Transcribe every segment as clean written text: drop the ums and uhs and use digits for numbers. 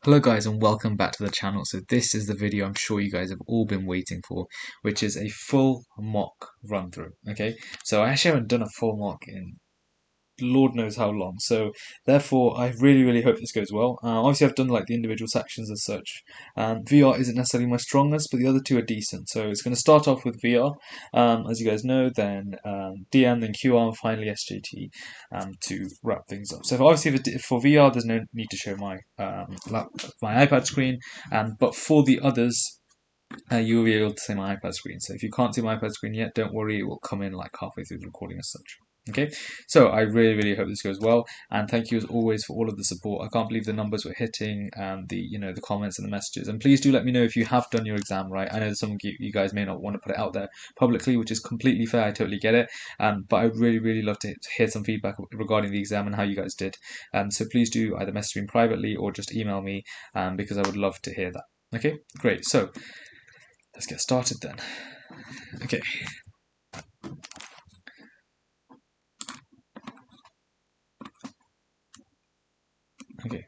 Hello guys and welcome back to the channel. So this is the video I'm sure you guys have all been waiting for, which is a full mock run through. Okay, so I actually haven't done a full mock in Lord knows how long. So therefore, I really hope this goes well. Obviously, I've done like the individual sections as such. VR isn't necessarily my strongest, but the other two are decent. So it's going to start off with VR, as you guys know, then DM, then QR, and finally SJT to wrap things up. So obviously for VR, there's no need to show my my iPad screen, but for the others. You'll be able to see my iPad screen. So if you can't see my iPad screen yet, don't worry, it will come in like halfway through the recording as such. Okay, so I really hope this goes well, and thank you as always for all of the support. I can't believe the numbers we're hitting, and the comments and the messages. And please do let me know if you have done your exam right. I know some of you guys may not want to put it out there publicly, which is completely fair. I totally get it. But I really love to hear some feedback regarding the exam and how you guys did. So please do either message me privately or just email me, because I would love to hear that. Okay, great. So let's get started then. Okay. Okay.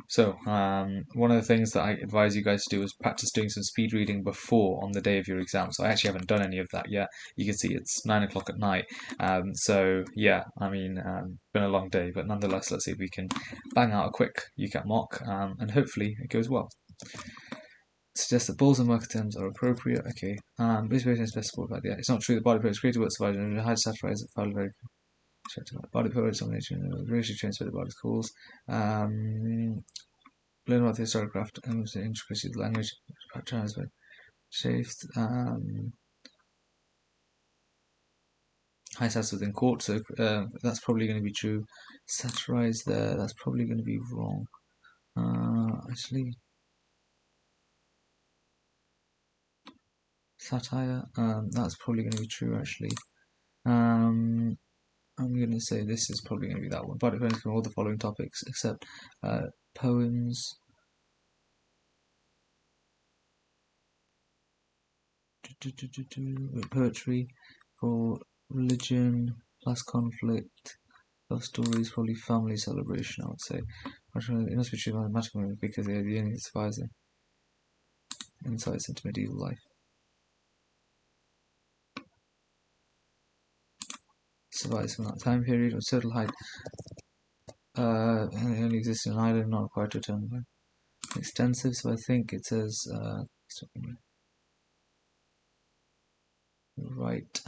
So, one of the things that I advise you guys to do is practice doing some speed reading before on the day of your exam. So I actually haven't done any of that yet. You can see it's 9 o'clock at night. So yeah, I mean, been a long day, but nonetheless, let's see if we can bang out a quick UCAT mock, and hopefully it goes well. Suggest that balls and market terms are appropriate. Okay. This version is best supported by the. It's not true that body power is greater what survives and high satirize that found very body power domination racially transfer the body's calls. Learn about the historical craft and the intricacy of the language transfer shaped high stats within court, so that's probably going to be true. Satirize there, that's probably going to be wrong. Actually, satire, that's probably going to be true actually. I'm going to say this is probably going to be that one. But it depends on all the following topics except poems, poetry, for religion, class conflict, love stories, probably family celebration, I would say. It must be true mathematically because they're the only survives insights into medieval life. Survives from that time period, or total height only exists in an island, not required to return. Extensive, so I think it says right.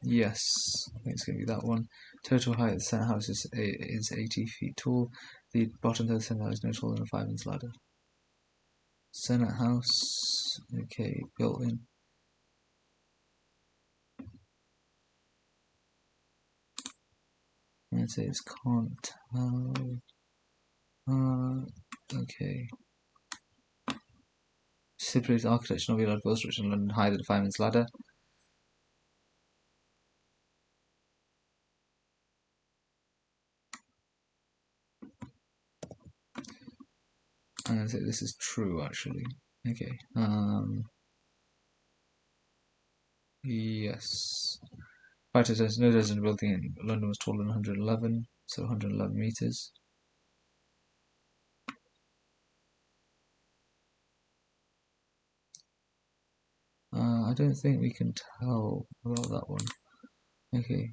Yes, I think it's going to be that one. Total height of the Senate House is 80 feet tall. The bottom of the Senate House is no taller than a fireman's ladder. Senate House, okay, built in. I'd say it's can't okay. Stipulates architecture not be allowed to build structure in London higher than a fireman's ladder. I'm going to say this is true, actually. Okay. Yes. Right, no resident building in London was taller than 111, so 111 meters. I don't think we can tell about that one. Okay.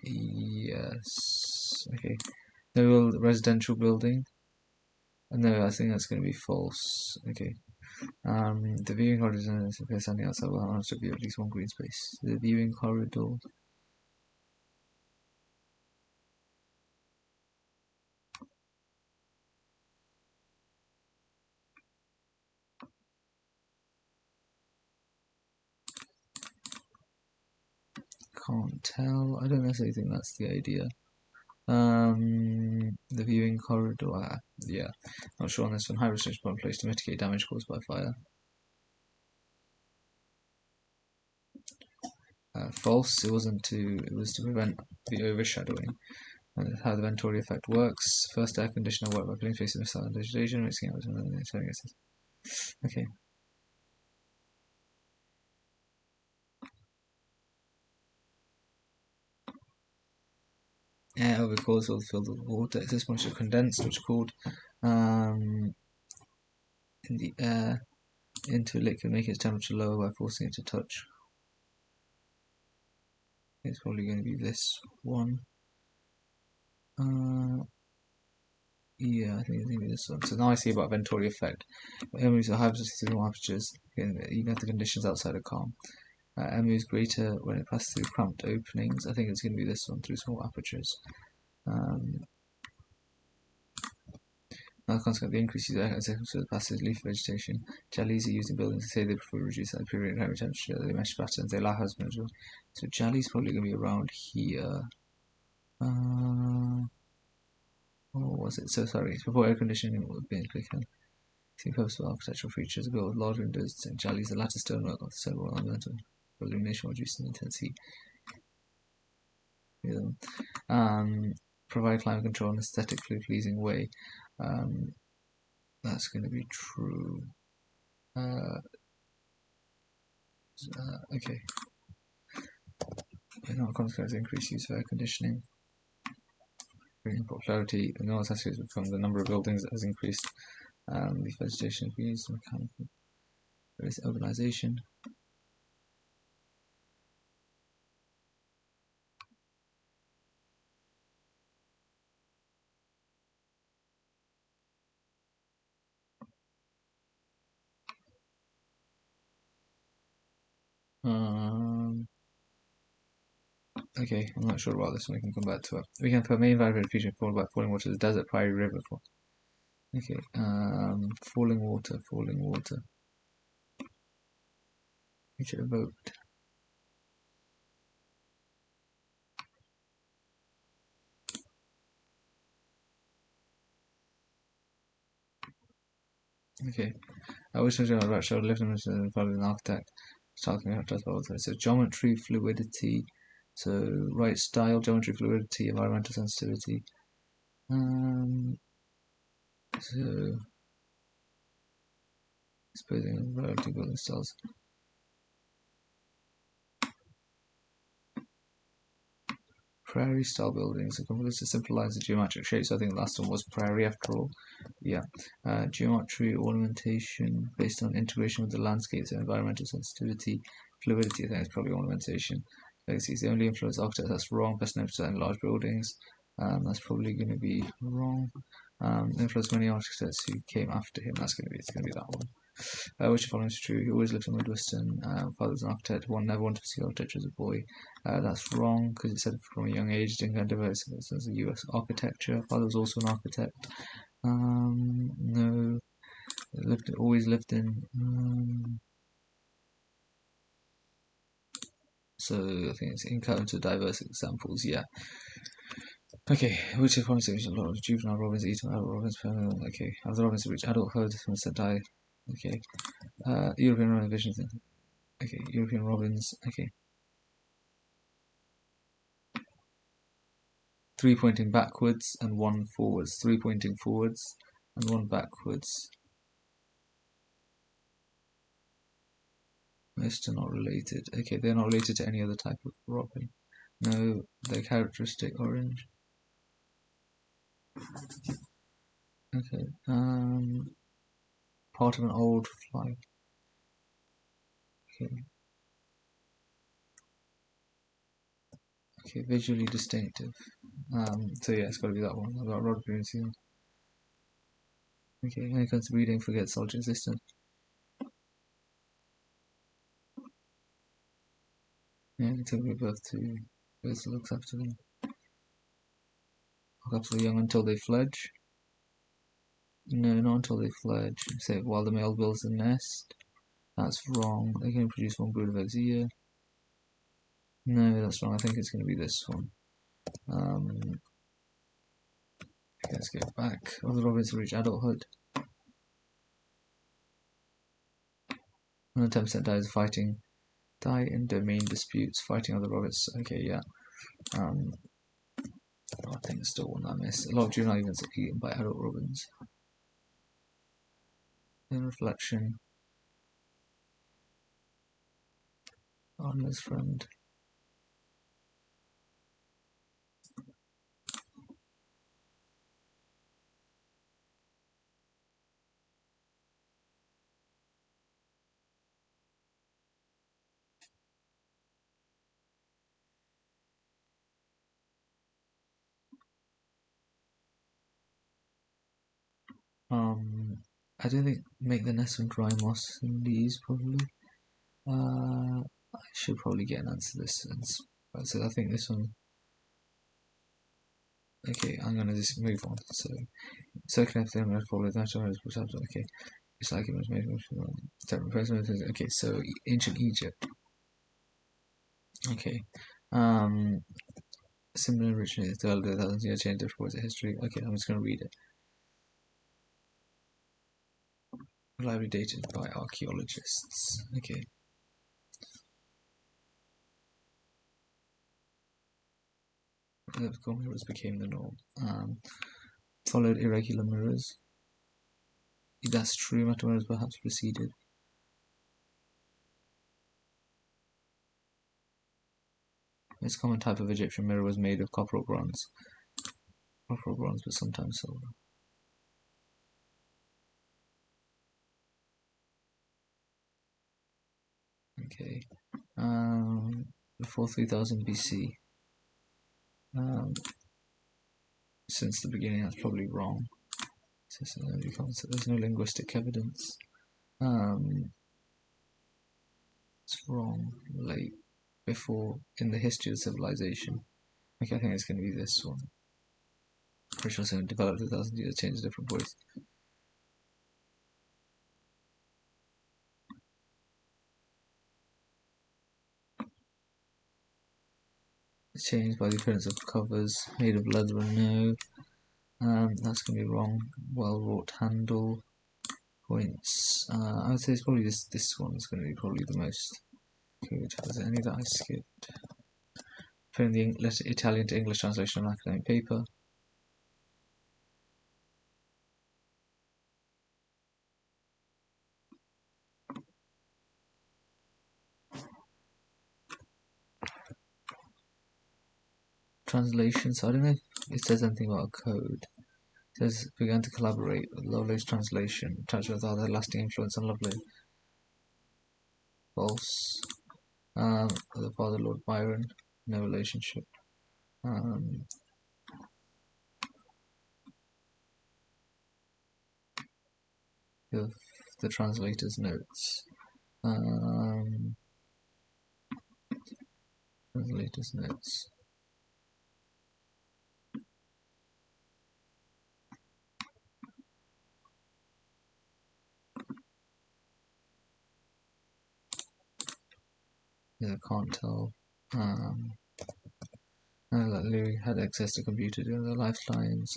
Yes. Okay. No residential building. No, I think that's going to be false. Okay. The viewing corridor is standing outside will have to be at least one green space. The viewing corridor. Can't tell. I don't necessarily think that's the idea. The viewing corridor. Yeah, not sure on this one. High restriction put in place to mitigate damage caused by fire. False. It wasn't to. It was to prevent the overshadowing. And how the Venturi effect works. First, air conditioner work by putting space in missile and vegetation, mixing out and turning it. Okay. air over cores filled with water. Excess moisture condensed, which cooled in the air into a liquid, making its temperature lower by forcing it to touch. It's probably going to be this one. Yeah, I think it's going to be this one. So now I see about Venturi effect. MUs are high precision temperatures, even if the conditions outside are calm. MU is greater when it passes through cramped openings. I think it's going to be this one, through small apertures. Another consequence of the increased use of passive leaf vegetation. Jellies are used in buildings to say they prefer to reduce that period of high temperature. They mesh patterns, they lack husband as well. So jelly's probably going to be around here. What was it? So sorry, it's before air conditioning would be quicker. See purposeful architectural features built with large windows and jellies. The latter stonework of several ornamental illumination reducing intense heat. Provide climate control in an aesthetically pleasing way. That's going to be true. Okay. Not consequence increased use of air conditioning. Bringing popularity. The noise has become the number of buildings that has increased. The vegetation has been used mechanical. There is urbanization. Okay, I'm not sure about this one. We can come back to it. We can put main variable feature followed by falling water is desert, prairie, river. Okay, falling water. Feature evoked. Okay, I wish I was about show lived in an architect. Talking about so geometry, fluidity. So right style, geometry, fluidity, environmental sensitivity. So supposing variety building styles. Prairie style buildings. It completely simplifies the geometric shapes. So I think the last one was prairie after all. Yeah. Geometry, ornamentation based on integration with the landscapes and environmental sensitivity. Fluidity, I think it's probably ornamentation. Legacy is the only influence architect. That's wrong. Best known for in large buildings. That's probably going to be wrong. Influenced many architects who came after him. It's going to be that one. Which of the following is true? He always lived in Midwestern. Father was an architect. One never wanted to see architecture as a boy. That's wrong because it said from a young age didn't kind of develop as a US architecture. Father was also an architect. No, always lived in. So I think it's encounter diverse examples. Yeah. Okay, which of the following is a lot of juvenile robins eat adult robins? Okay, as the robins reach adulthood, must die. Okay, European robin visions. Okay, European robins. Okay. 3 pointing backwards and 1 forwards. 3 pointing forwards and 1 backwards. Most are not related. Okay, they're not related to any other type of robin. No, they're characteristic orange. Okay, part of an old fly. Okay. Okay, visually distinctive. So yeah, it's got to be that one. About rod green seal. Okay, when it comes to breeding, forget solid existence. Yeah, it took me birth to birth looks after them. Look after the young until they fledge. No, not until they fledge. Say while the male builds the nest. That's wrong. They can produce one brood of eggs a year. No, that's wrong. I think it's going to be this one. Let's go back. Other robins reach adulthood. 10% die in domain disputes, fighting other robins. Okay, yeah. I think it's still one I missed. A lot of juvenile events are eaten by adult robins. In reflection, Arnold's friend. I don't think make the nest from dry moss in these probably. I should probably get an answer to this. So I think this one. Okay, I'm gonna just move on. So circular epithelium red follow the natural perception. Okay, it's like it was made of. Okay, so ancient Egypt. Okay, similar originally to the thousands year change towards history. Okay, I'm just gonna read it. Reliably dated by archaeologists. Okay. Elliptical mirrors became the norm. Followed irregular mirrors. That's true, metal mirrors perhaps preceded. This common type of Egyptian mirror was made of copper or bronze. Copper or bronze, but sometimes silver. Okay. Before 3000 BC. Since the beginning, that's probably wrong. There's no linguistic evidence. It's wrong. Late. Before, in the history of civilization. Okay, I think it's going to be this one. Pretty sure someone developed 1,000 years, changed different voice. It's changed by the appearance of covers made of leather and no. That's going to be wrong. Well wrought handle. Points. I would say it's probably this one is going to be probably the most good. Was there any that I skipped? Putting the Italian to English translation on academic paper. Translation. So I don't know if it says anything about a code. It says began to collaborate with Lovelace's translation. Touch with other lasting influence on Lovelace. False. The father, Lord Byron. No relationship. Of the translator's notes. Translator's notes. Yeah, I can't tell. That Louis had access to computer during their lifetimes.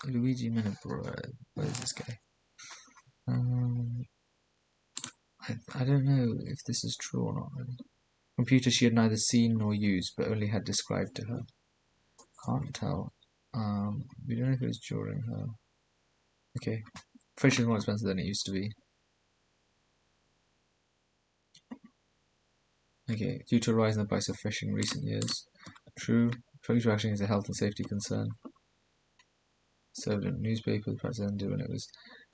Luigi Menabro. Where is this guy? I don't know if this is true or not. Computer she had neither seen nor used, but only had described to her. Can't tell. We don't know if it was during her. Okay. Fish is more expensive than it used to be. Okay. Due to a rise in the price of fish in recent years. True. Truck rationing is a health and safety concern. Served in newspapers, perhaps ended when it was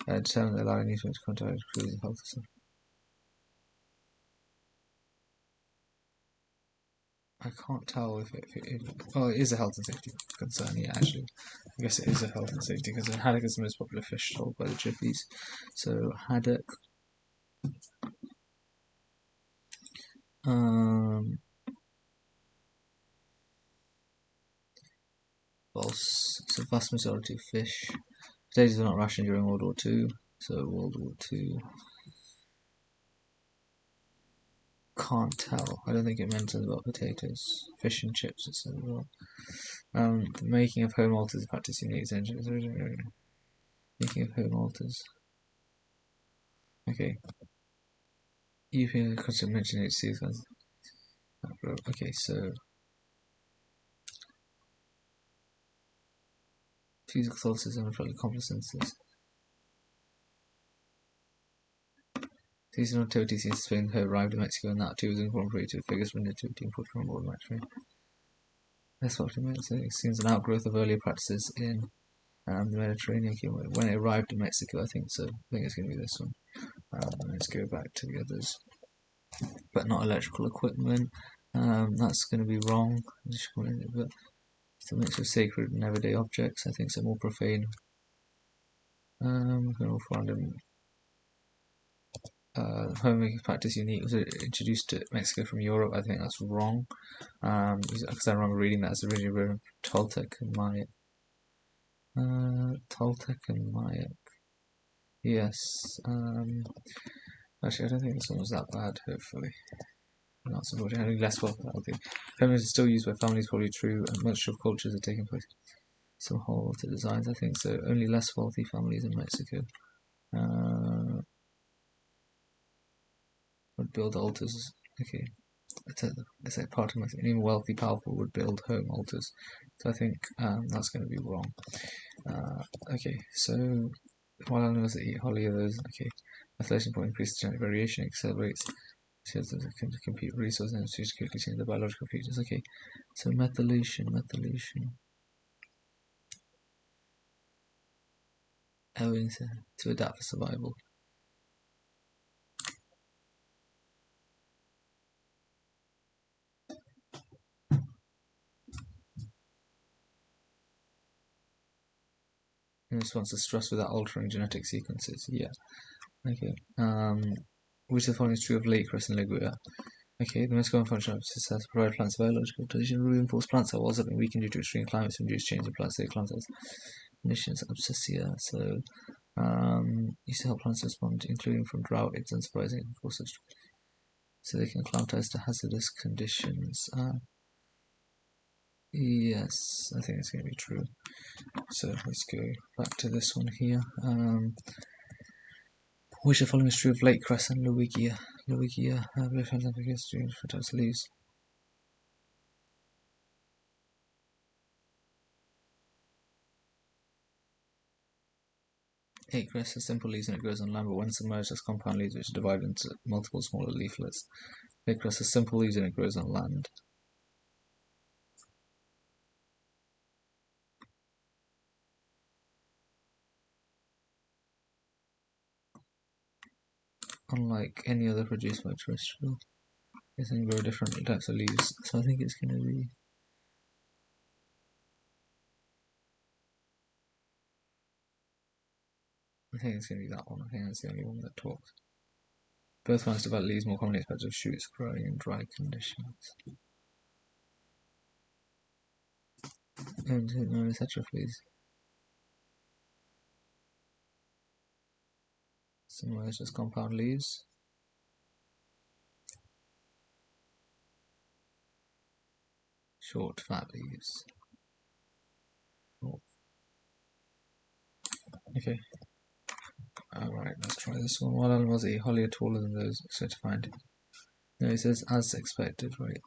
determined that allowing newspapers to contact crews and health. I can't tell if well, it is a health and safety concern, yeah, actually. I guess it is a health and safety concern. Haddock is the most popular fish sold by the Jiffies. So, haddock. False. It's a vast majority of fish. Potatoes were not rationed during World War II. So, World War II. Can't tell. I don't think it mentions about potatoes. Fish and chips, it says as well. The making of home altars is practicing the extension. Making of home altars. Okay. You can constantly mention HC. Okay, so fused Catholicism and fairly complacent. Seasonal nativity seems to Spain have arrived in Mexico, and that too was incorporated figures from nativity imported from board matching. That's what it seems an outgrowth of earlier practices in the Mediterranean. When it arrived in Mexico, I think so. I think it's going to be this one. Let's go back to the others, but not electrical equipment. That's going to be wrong. But it's a mix of sacred and everyday objects. I think some more profane. Random. Homemaking practice unique was introduced to Mexico from Europe. I think that's wrong. Because I remember reading that as originally written Toltec and Maya. Toltec and Maya. Yes. Actually, I don't think this one was that bad. Hopefully, not supporting having less wealth. Homes are still used by families, probably true, and much of cultures are taking place. Some whole to designs, I think so. Only less wealthy families in Mexico would build altars. Okay, it's a part of my thing. Even wealthy, powerful would build home altars. So I think that's going to be wrong. Okay, so while animals that eat holly are those, okay, methylation point increases genetic variation, accelerates cells that can compete resources and to quickly change the biological features. Okay, so methylation. Owing to adapt for survival. In response to stress without altering genetic sequences. Yeah. Okay. Which of the following is true of latex and ligua? Okay, the most common function of success is provide plants biological tradition reinforce plant cell walls have been weakened due to extreme climates and reduced change in plant cells. Conditions abscissia. So used to help plants respond, including from drought. It's unsurprising forces. So they can acclimatize to hazardous conditions. Yes, I think it's going to be true. So let's go back to this one here. Which of the following is true of lake cress and Lowigia? Lowigia, leaves. Lake cress has simple leaves and it grows on land, but when submerged has compound leaves which are divided into multiple smaller leaflets. Lake cress has simple leaves and it grows on land. Unlike any other produced by terrestrial, it can grow different types of leaves. So I think it's going to be. I think it's going to be that one. I think that's the only one that talks. Both plants develop leaves more commonly as of shoots growing in dry conditions. And known as heteroflees. Similar as just compound leaves. Short, fat leaves. Oh. Okay. Alright, let's try this one. What animals eat holly are taller than those expected to find? No, it says as expected, right?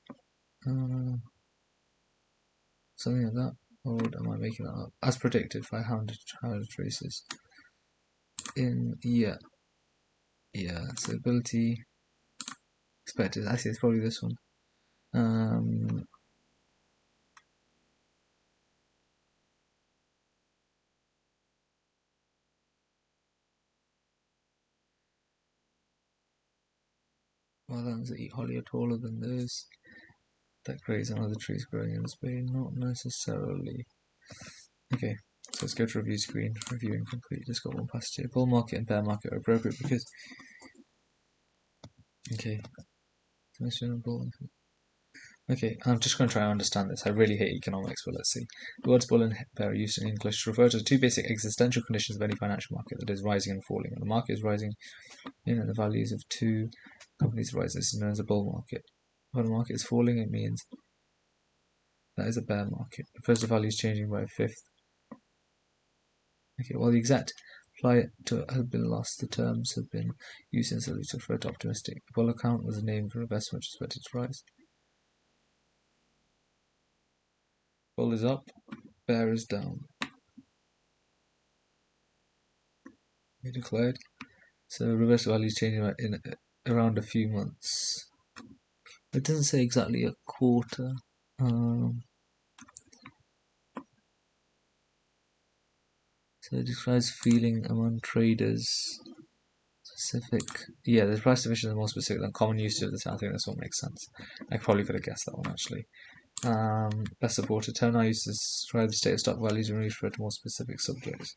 Something like that. Or am I making that up? As predicted by hound traces. Yeah. So ability expected. Actually, it's probably this one. Ones that eat holly are taller than those that graze on other trees growing in Spain. Not necessarily. Okay, so let's go to review screen. Review incomplete. Just got one past here. Bull market and bear market are appropriate because. Okay. Okay, I'm just going to try and understand this. I really hate economics, but let's see. The words bull and bear are used in English to refer to the two basic existential conditions of any financial market, that is, rising and falling. When the market is rising in and the values of two companies rise, this is known as a bull market. When the market is falling, it means that is a bear market. It refers to values changing by a fifth. Okay, while the exact apply to have been lost, the terms have been used instantly to refer to optimistic. The bull account was a name for investment which is expected to rise. Bull is up, bear is down. We declared. So reverse value is changing in around a few months. It doesn't say exactly a quarter. So it describes feeling among traders. specific. Yeah, the price definition is more specific than common usage of the term. I think this one makes sense. I probably could have guessed that one actually. Best supported term I used to describe the state of stock values and refer to more specific subjects.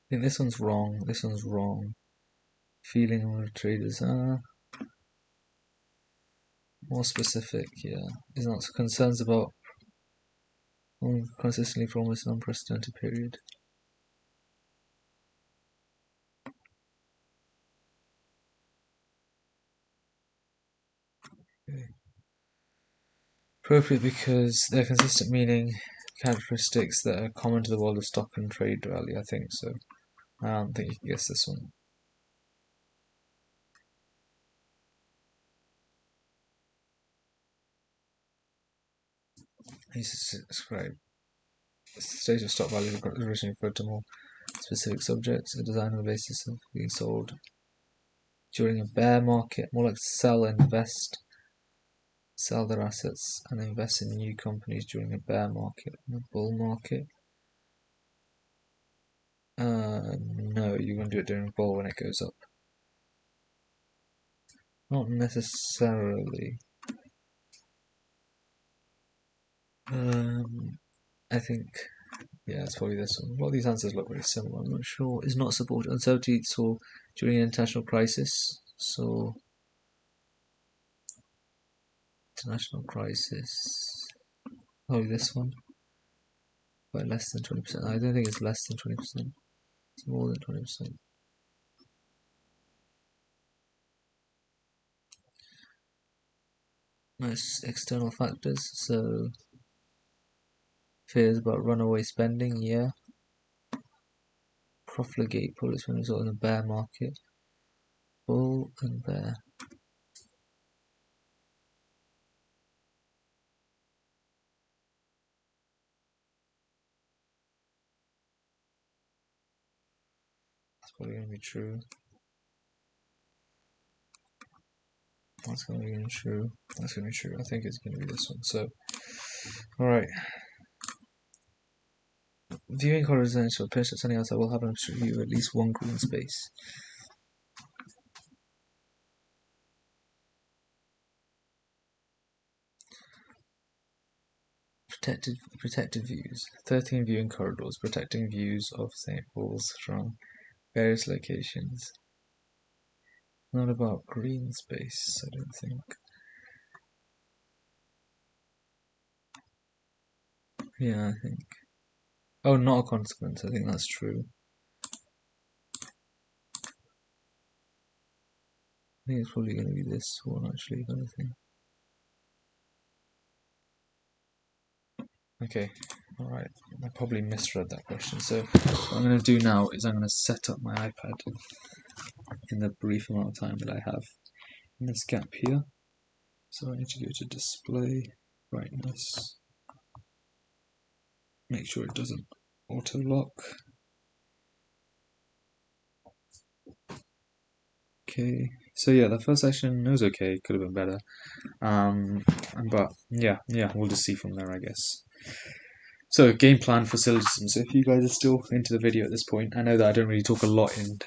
I think this one's wrong. This one's wrong. Feeling on traders. More specific, yeah. Is not concerns about consistently for almost an unprecedented period. Okay. Appropriate because they're consistent, meaning characteristics that are common to the world of stock and trade value. I think so. I don't think you can guess this one. He's described the state of stock value originally referred to more specific subjects, a design on the basis of being sold during a bear market, more like sell their assets and invest in new companies during a bear market and a bull market. No, you're going to do it during bull when it goes up. Not necessarily. I think, yeah, it's probably this one. A lot of these answers look very similar. I'm not sure. Is not supported. Uncertainty saw during an international crisis. So, international crisis. Oh, this one. By less than 20%. I don't think it's less than 20%. It's more than 20%. Most external factors. So, fears about runaway spending, yeah. Profligate products when result in a bear market. Bull and bear. That's probably going to be true. That's going to be true. That's going to be true. I think it's going to be this one. So, alright. Viewing horizons for appearance of something else, I will have an abstract view of at least one green space. Protected views. 13 viewing corridors, protecting views of St. Paul's from various locations. Not about green space, I don't think. Yeah, I think. Oh, not a consequence. I think that's true. I think it's probably going to be this one, actually, kind of thing. Okay, alright. I probably misread that question. So, what I'm going to do now is I'm going to set up my iPad in the brief amount of time that I have in this gap here. So I need to go to display, brightness, make sure it doesn't auto lock. Okay, so yeah, the first section was okay, could have been better. But yeah, we'll just see from there, I guess. So, game plan for syllogism. So if you guys are still into the video at this point, I know that I don't really talk a lot in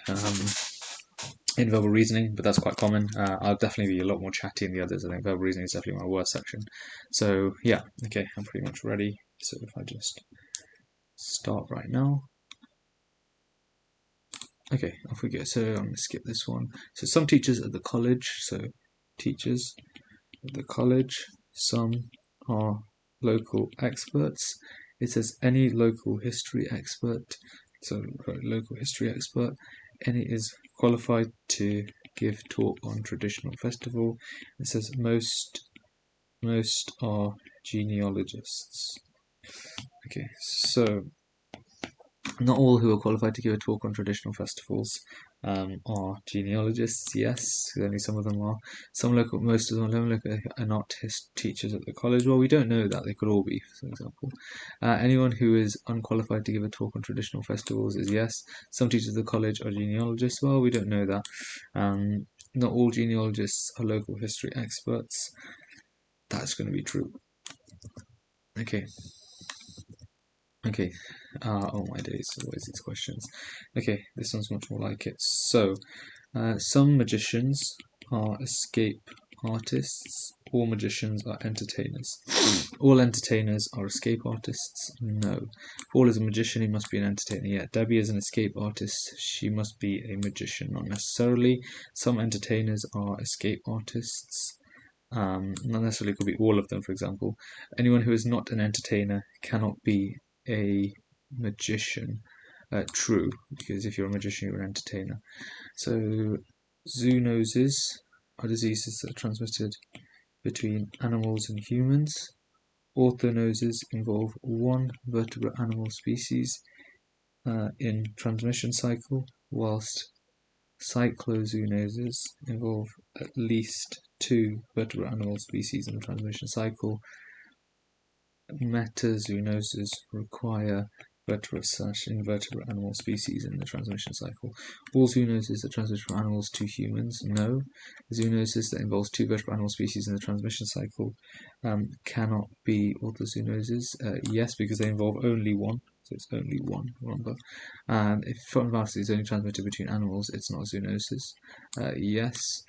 verbal reasoning, but that's quite common. I'll definitely be a lot more chatty in the others. I think verbal reasoning is definitely my worst section. So yeah, okay, I'm pretty much ready. So if I just start right now. Okay, off we go. So I'm going to skip this one. So some teachers at the college, so teachers at the college, some are local experts. It says any local history expert, so local history expert, any is qualified to give talk on traditional festival. It says most are genealogists. Okay, so not all who are qualified to give a talk on traditional festivals are genealogists, yes, only some of them are. Most of them are not teachers at the college. Well, we don't know that, they could all be, for example. Anyone who is unqualified to give a talk on traditional festivals is yes. Some teachers at the college are genealogists. Well, we don't know that. not all genealogists are local history experts. That's going to be true. Okay. Oh my days, always these questions. Okay, this one's much more like it. So, some magicians are escape artists. All magicians are entertainers. All entertainers are escape artists. No. Paul is a magician, he must be an entertainer. Yeah, Debbie is an escape artist, she must be a magician. Not necessarily. Some entertainers are escape artists. Not necessarily, could be all of them, for example. Anyone who is not an entertainer cannot be a magician. True, because if you're a magician, you're an entertainer. So, zoonoses are diseases that are transmitted between animals and humans. Orthonoses involve one vertebrate animal species in transmission cycle, whilst cyclozoonoses involve at least two vertebrate animal species in the transmission cycle. Metazoonoses require vertebrate/invertebrate animal species in the transmission cycle. All zoonoses that transmit from animals to humans, no. Zoonosis that involves two vertebrate animal species in the transmission cycle cannot be orthozoonoses. Yes, because they involve only one. So it's only one, remember. If foot and mouth is only transmitted between animals, it's not a zoonosis. Yes.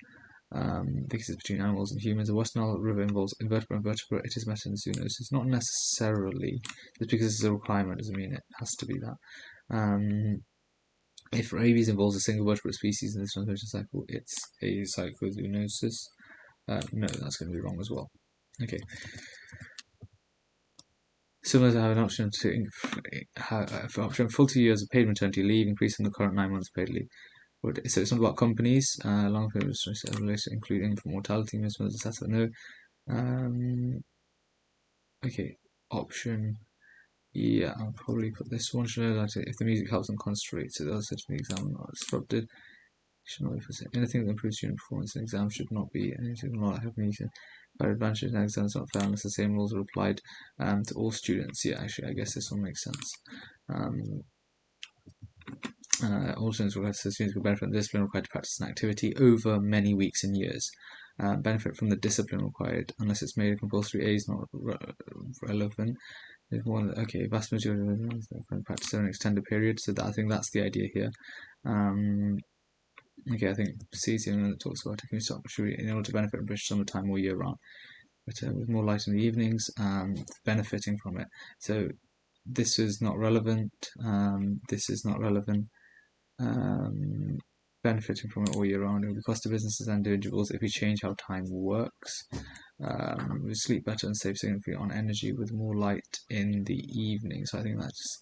Because it's between animals and humans. The West Nile River involves invertebrate and vertebrate. It is metazoonosis. Not necessarily. Just because it's a requirement doesn't mean it has to be that. If rabies involves a single vertebrate species in the transmission cycle, it's a cyclozoonosis. No, that's going to be wrong as well. Okay. Similar to have an option to for option full 2 years of paid maternity leave, increasing the current 9 months paid leave. So it's not about companies. Long term related, including for mortality, mismatch, etc. No. Okay. Option. Yeah, I'll probably put this one. Should I like it if the music helps them concentrate? So they'll set the exam not disrupted. Should not be anything that improves student performance in exam should not be anything not have any by advantage in exams not fair unless the same rules are applied to all students. Yeah, actually, I guess this one makes sense. All students required to students will benefit from the discipline required to practice an activity over many weeks and years. Benefit from the discipline required unless it's made a compulsory. A is not relevant. Okay, vast majority of practice over an extended period. So I think that's the idea here. Okay, I think C is the one that talks about taking stock in order to benefit from British summertime all year round, but with more light in the evenings, benefiting from it. So this is not relevant. This is not relevant. Benefiting from it all year round. It will be cost to businesses and individuals if we change how time works. We sleep better and save significantly on energy with more light in the evening. So I think that's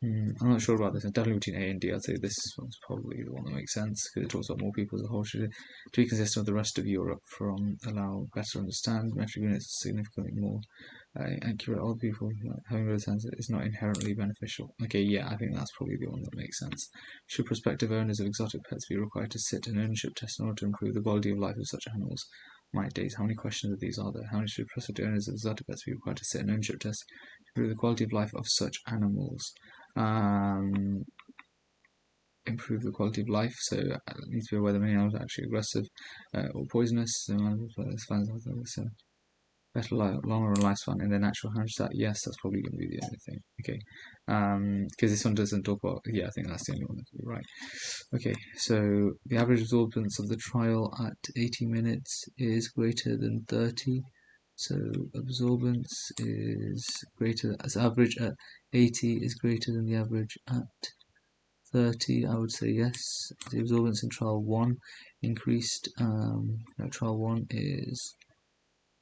I'm not sure about this. It's definitely between A and D. I'd say this one's probably the one that makes sense because it talks about more people as a whole. Should be consistent with the rest of Europe from allow better understand metric units significantly more accurate. All people having a sense is not inherently beneficial. Okay, yeah, I think that's probably the one that makes sense. Should prospective owners of exotic pets be required to sit an ownership test in order to improve the quality of life of such animals? My days, how many questions of these are there? How many should prospective owners of exotic pets be required to sit an ownership test to improve the quality of life of such animals? Improve the quality of life, so it needs to be aware that many animals are actually aggressive or poisonous. So better longer lifespan in their natural habitat. Yes, that's probably going to be the only thing. Okay, because this one doesn't talk about. Yeah, I think that's the only one that could be right. Okay, so the average absorbance of the trial at 80 minutes is greater than 30. So absorbance is greater, as average at 80 is greater than the average at 30. I would say yes. The absorbance in trial 1 increased. Trial 1 is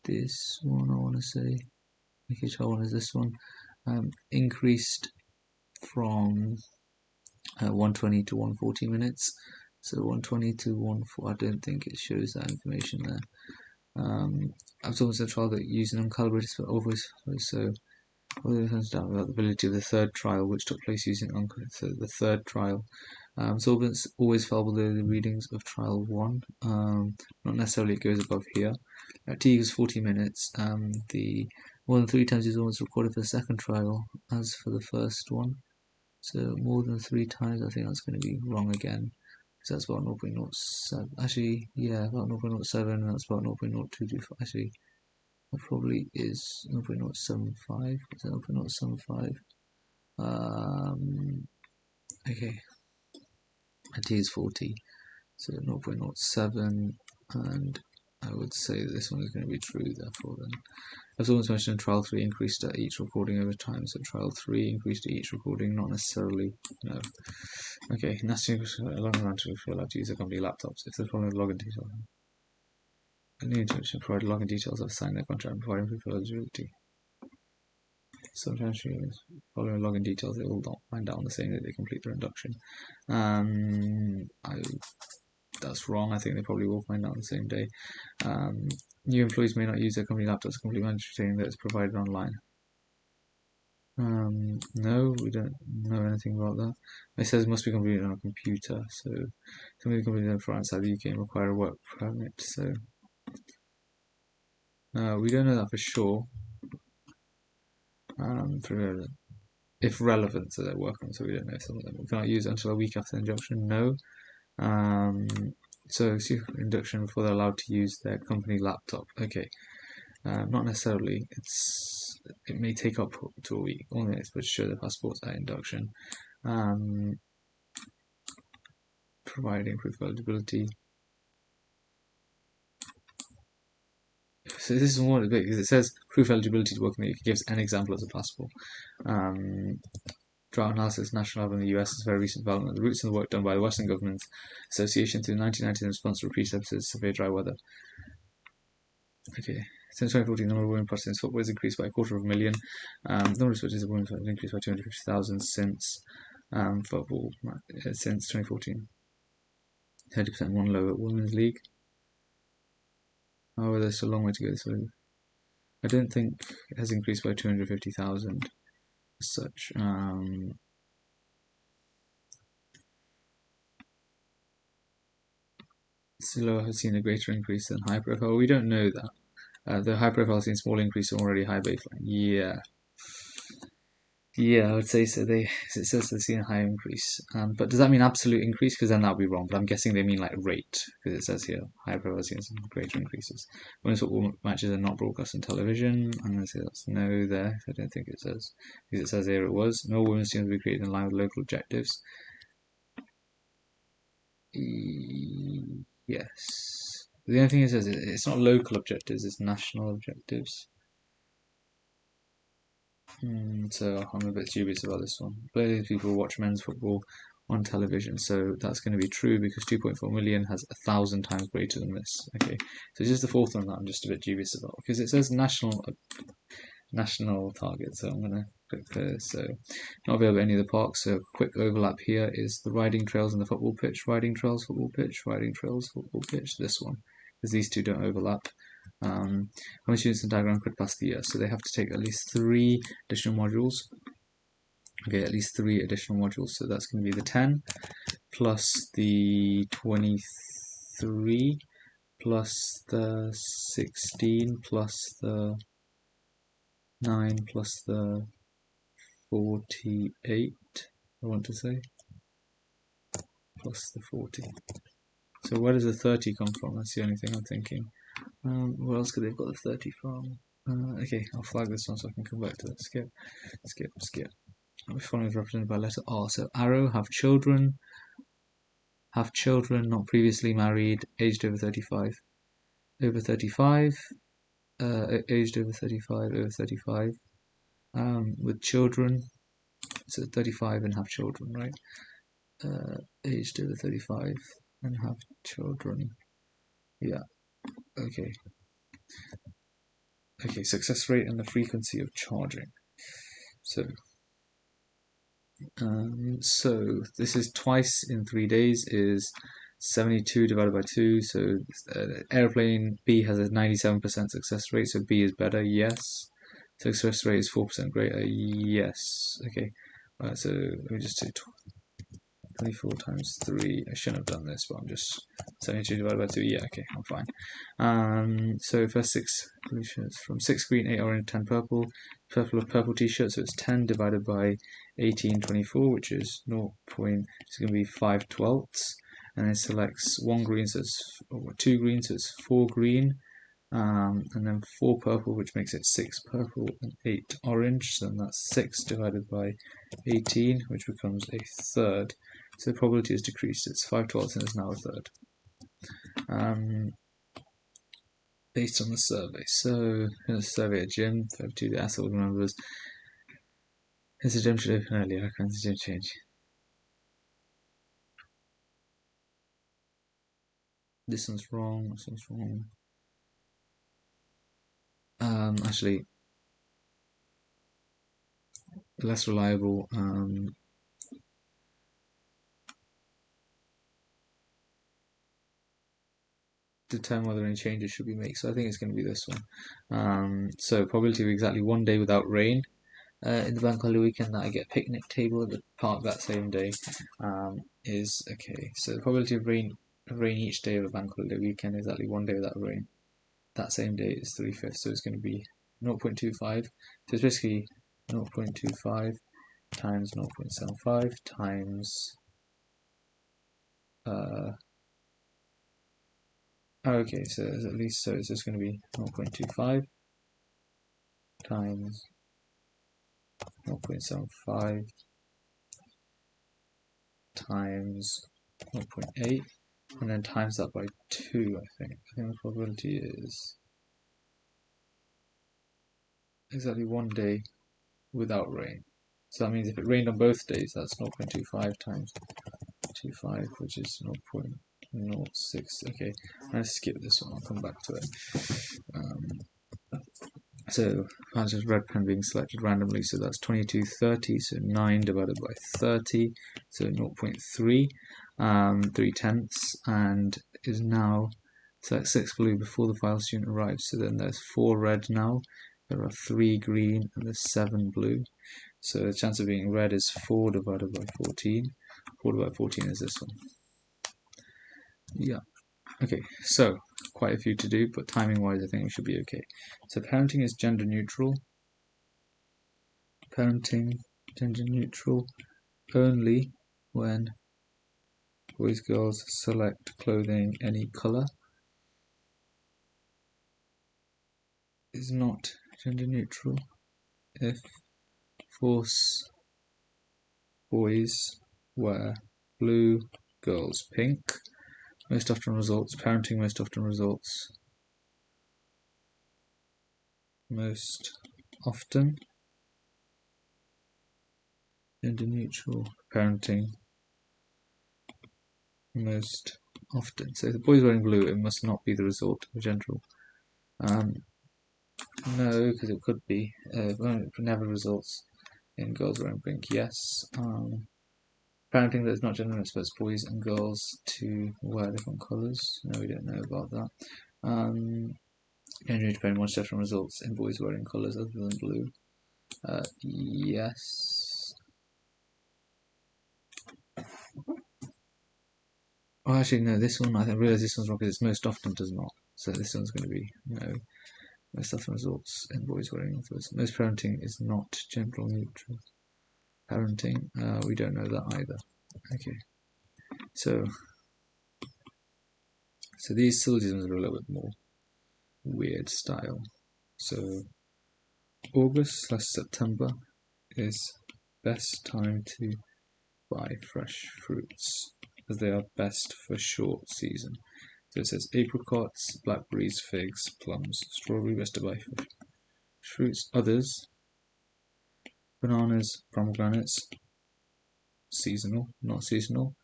this one, I want to say. Okay, trial 1 is this one. Increased from 120 to 140 minutes. So 120 to 140, I don't think it shows that information there. Absorbance in a trial that used an uncalibrated but always so about the validity of the third trial, which took place using so the third trial. Absorbance always fell below the readings of trial 1. Not necessarily it goes above here. T equals 40 minutes. The more than 3 times the absorbance recorded for the second trial as for the first one. So more than 3 times, I think that's going to be wrong again. So that's about 0.07. Actually, yeah, about 0.07, and that's about 0.0225. Actually, that probably is 0.075. Is that 0.075? Okay, and t is 40, so 0.07, and I would say that this one is going to be true, therefore then. As always mentioned, trial 3 increased at each recording over time, so trial 3 increased at each recording, not necessarily, no. Okay, nesting along around to feel allowed to use the company laptops if the following login details. A new intention provide login details of sign their contract and providing proof of eligibility. Sometimes following login details, they will not find out on the same day they complete their induction. That's wrong. I think they probably will find out on the same day. New employees may not use their company laptops to complete mandatory training that is provided online. No, we don't know anything about that. It says it must be completed on a computer, so some of the companies from outside the UK require a work permit, so we don't know that for sure. If relevant to their work, so we don't know if some of them we cannot use it until a week after induction. No. So induction before they're allowed to use their company laptop. Okay. Not necessarily. It may take up to a week. All they supposed to show their passports at induction. Providing proof of eligibility. So this is one of the big because it says proof of eligibility to work in the UK gives an example as a passport. Drought analysis national level in the US is a very recent development. The roots of the work done by the Western Government Association through 1990 in response to repeated episodes of severe dry weather. Okay. Since 2014, the number of women practicing football has increased by 250,000. The number of switches of women has increased by 250,000 since football since 2014. 30% one lower women's league. However, there's still a long way to go. So I don't think it has increased by 250,000 as such. Slow has seen a greater increase than high profile. We don't know that. The high profile has seen small increase and already high baseline. Yeah, I would say so. It says they've seen a high increase. But does that mean absolute increase? Because then that would be wrong. But I'm guessing they mean like rate, because it says here high profile has seen some greater increases. Women's football matches are not broadcast on television. I'm going to say that's no there. I don't think it says, because it says here it was. No women's teams will be created in line with local objectives. Yes. The only thing it says it's not local objectives, it's national objectives. So I'm a bit dubious about this one. Clearly people watch men's football on television, so that's going to be true because 2.4 million has 1,000 times greater than this. Okay, so just the fourth one that I'm just a bit dubious about because it says national target, so I'm going to click this. So not available at any of the parks, so quick overlap here is the riding trails and the football pitch, riding trails, football pitch, riding trails, football pitch, this one, because these two don't overlap. How many students in diagram could pass the year? So they have to take at least 3 additional modules. Okay, at least 3 additional modules, so that's going to be the 10 plus the 23 plus the 16 plus the 9 plus the 48, I want to say, plus the 40. So where does the 30 come from? That's the only thing I'm thinking. Where else could they've got the 30 from? Okay, I'll flag this one so I can come back to it. Skip. The following is represented by letter R. So arrow, have children, not previously married, aged over 35. Over 35, aged over 35, over 35. With children, so 35 and have children, right? Aged over 35 and have children. Yeah. Okay, success rate and the frequency of charging. So this is twice in 3 days is 72 divided by 2. So airplane B has a 97% success rate, so B is better. Yes. Success rate is 4% greater. Yes. Okay. So let me just do 24 times 3. I shouldn't have done this, but I'm just 72 divided by 2. Yeah, okay, I'm fine. So first 6 solutions from 6 green, 8 orange, 10 purple. Purple t-shirt, so it's 10 divided by 1824, which is 0. It's going to be 5/12. and then selects 1 green, so it's 2 green, so it's 4 green, and then 4 purple, which makes it 6 purple and 8 orange. So then that's 6 divided by 18, which becomes a third. So the probability is decreased. It's 5/12 and it's now a third. Based on the survey. So in a survey at gym, 32 the asshole members. Is the gym should open earlier? How can the gym change? This one's wrong. This one's wrong. Actually, less reliable. Determine whether any changes should be made. So I think it's going to be this one. So probability of exactly 1 day without rain. In the bank holiday weekend that I get a picnic table at the park that same day is okay. So the probability of rain each day of a bank holiday weekend is exactly 1 day without rain. That same day is 3/5, so it's going to be 0.25. So it's basically 0.25 times 0.75 times okay, so there's at least, so it's just going to be 0.25 times 0.75 times 0.8, and then times that by 2, I think. I think the probability is exactly 1 day without rain. So that means if it rained on both days, that's 0.25 times 25, which is 0.06. Okay, let's skip this one, I'll come back to it. So that's just red pen being selected randomly, so that's 22/30, so 9 divided by 30, so 0.3, 3/10, and is now select 6 blue before the file student arrives. So then there's 4 red now, there are 3 green, and there's 7 blue. So the chance of being red is 4 divided by 14. 4 divided by 14 is this one. Yeah. Okay, so quite a few to do, but timing wise I think we should be okay. So parenting is gender neutral. Parenting, gender neutral, only when boys, girls select clothing any color. Is not gender neutral if force boys wear blue, girls pink. Most often results, parenting most often results, most often, gender neutral, parenting most often. So if the boy's wearing blue, it must not be the result of gender. No, because it could be. It never results in girls wearing pink. Yes. Parenting that is not gender expects boys and girls to wear different colours. No, we don't know about that. Gender depending on different results in boys wearing colours other than blue. Yes. Oh, actually, no, this one, I realise this one's wrong because it's most often does not. So this one's going to be no. Most often results in boys wearing clothes. Most parenting is not gender neutral. Parenting, we don't know that either. Okay, so these syllogisms are a little bit more weird style. So August/September is best time to buy fresh fruits as they are best for short season. So it says apricots, blackberries, figs, plums, strawberry, best to buy for fruits. Others, bananas, pomegranates, seasonal, not seasonal,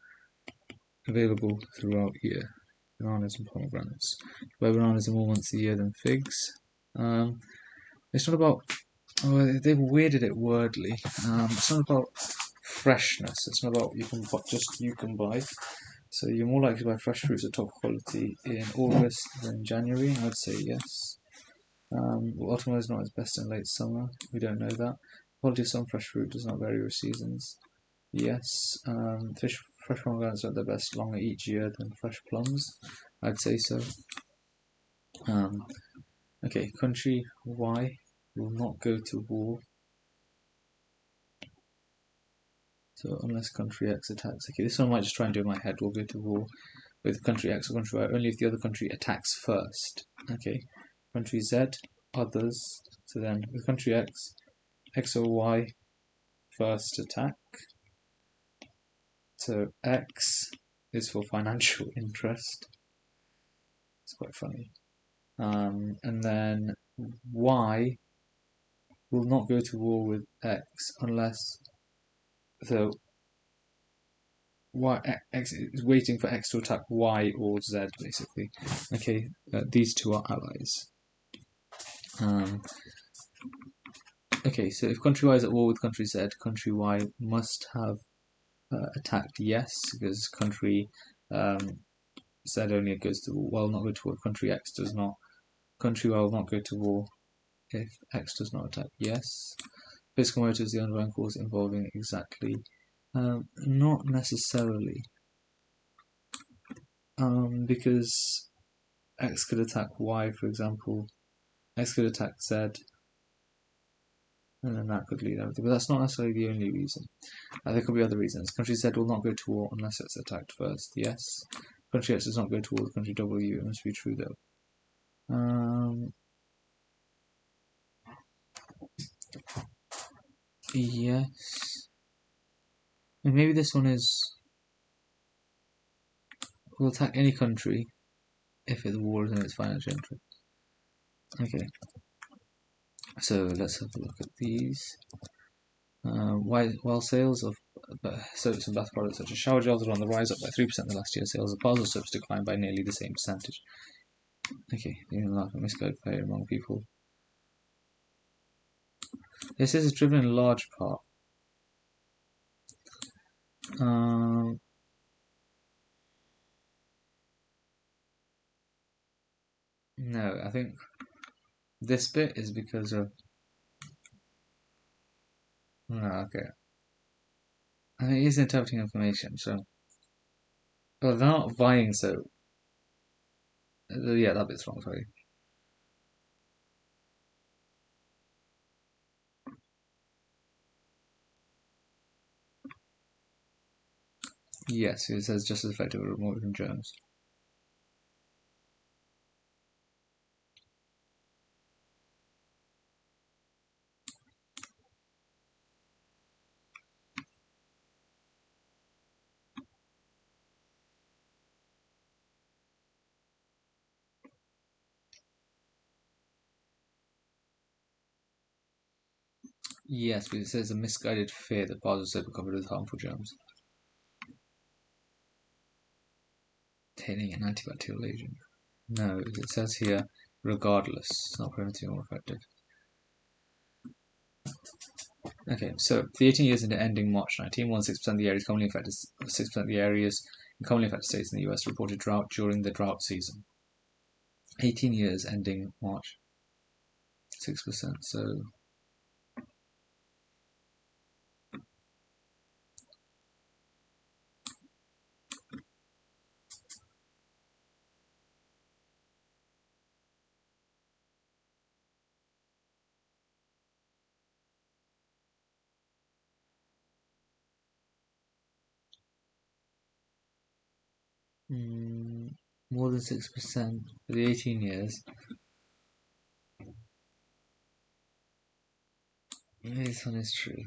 available throughout year. Bananas and pomegranates. Buy bananas in more months a year than figs. It's not about. Oh, they've weirded it wordly. It's not about freshness. It's not about you can buy. So you're more likely to buy fresh fruits of top quality in August than January. I'd say yes. Autumn is not as best in late summer. We don't know that. Quality of some fresh fruit does not vary with seasons. Yes. Fresh pomegranates are the best longer each year than fresh plums. I'd say so. Okay, country Y will not go to war. So unless country X attacks. Okay, this one I might just try and do in my head. We'll go to war with country X or country Y only if the other country attacks first. Okay, country Z, others. So then with country X, X or Y first attack. So X is for financial interest. It's quite funny. And then Y will not go to war with X unless X is waiting for X to attack Y or Z, basically. Okay, these two are allies. Okay, so if country Y is at war with country Z, country Y must have attacked yes, because country Z only goes to war. Well, not go to war. Country X does not. Country Y will not go to war if X does not attack yes. Physical motive is the underlying cause involving exactly. Not necessarily. Because X could attack Y, for example. X could attack Z, and then that could lead everything. But that's not necessarily the only reason. There could be other reasons. Country Z will not go to war unless it's attacked first. Yes. Country X does not go to war with country W. It must be true though. Yes. And maybe this one is. Will attack any country if the war is in its financial interest. Okay. So let's have a look at these. While sales of soaps and bath products such as shower gels are on the rise, up by 3% in the last year, sales of bars of soaps declined by nearly the same percentage. Okay, even laughing misguided behavior among people. This is driven in large part. No, I think this bit is because of. No, okay. I think it is interpreting information, so. Well, they're not vying, so. Yeah, that bit's wrong, sorry. Yes, it says just as effective at removing germs. Yes, because it says a misguided fear that bars of soap are covered with harmful germs. Containing an antibacterial agent. No, it says here, regardless, it's not preventing or effective. Okay, so the 18 years into ending March 19, 16% of the areas commonly affected, 6% of the areas in commonly affected states in the US reported drought during the drought season. 18 years ending March, 6%. So more than 6% for the 18 years. Maybe this one is true.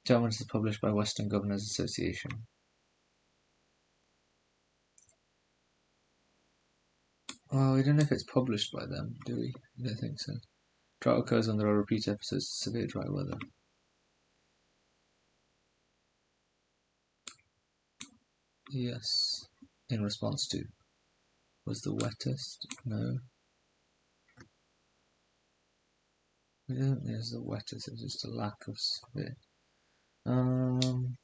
Judgement is published by Western Governors Association. Well, we don't know if it's published by them, do we? I don't think so. Drought occurs when there are repeat episodes of severe dry weather. Yes. In response to. Was the wettest? No. I don't think it's the wettest, it's just a lack of severe. I don't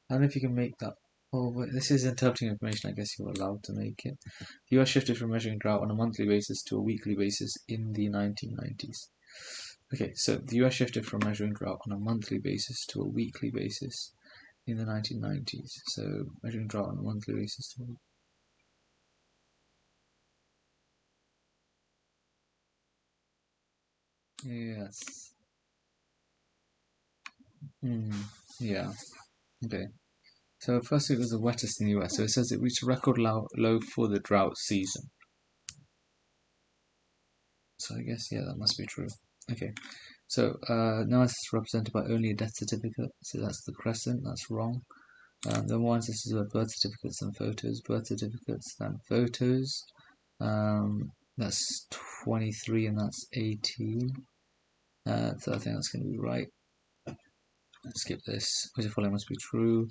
know if you can make that. Oh, but this is interpreting information, I guess you're allowed to make it. The US shifted from measuring drought on a monthly basis to a weekly basis in the 1990s. Okay, so the US shifted from measuring drought on a monthly basis to a weekly basis in the 1990s. So measuring drought on a monthly basis to. Yes. Yeah. Okay. So first, it was the wettest in the US. So it says it reached a record low for the drought season. So I guess, yeah, that must be true. Okay. So now this is represented by only a death certificate. So that's the crescent. That's wrong. Then once this is about birth certificates and photos. Birth certificates and photos. That's 23 and that's 18. So I think that's going to be right. Let's skip this. Which the following must be true.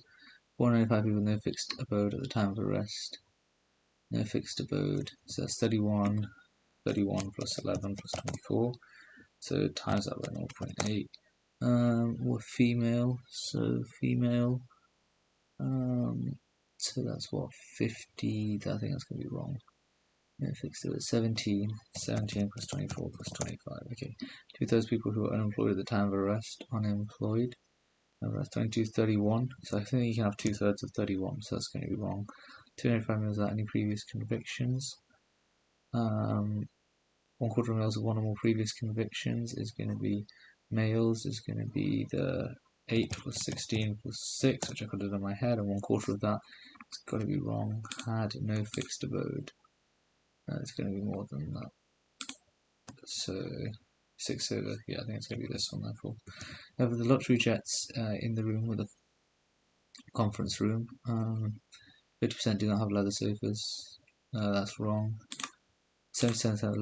495 people, no fixed abode at the time of arrest. No fixed abode. So that's 31. 31 plus 11 plus 24. So times that by 0.8. We're female. So female. So that's what, 50. I think that's going to be wrong. No fixed abode. 17. 17 plus 24 plus 25. Okay. 2/3 people who are unemployed at the time of arrest. Unemployed. That's 22, 31. So I think you can have 2/3 of 31, so that's going to be wrong. 295 males without any previous convictions. 1/4 of males with one or more previous convictions is going to be males, is going to be the 8 plus 16 plus 6, which I could have done in my head, and 1/4 of that has got to be wrong. Had no fixed abode. It's going to be more than that. So 6 over, yeah, I think it's going to be this one, therefore. Now, for the lottery jets in the room with the conference room, 50% do not have leather sofas. That's wrong. 70% have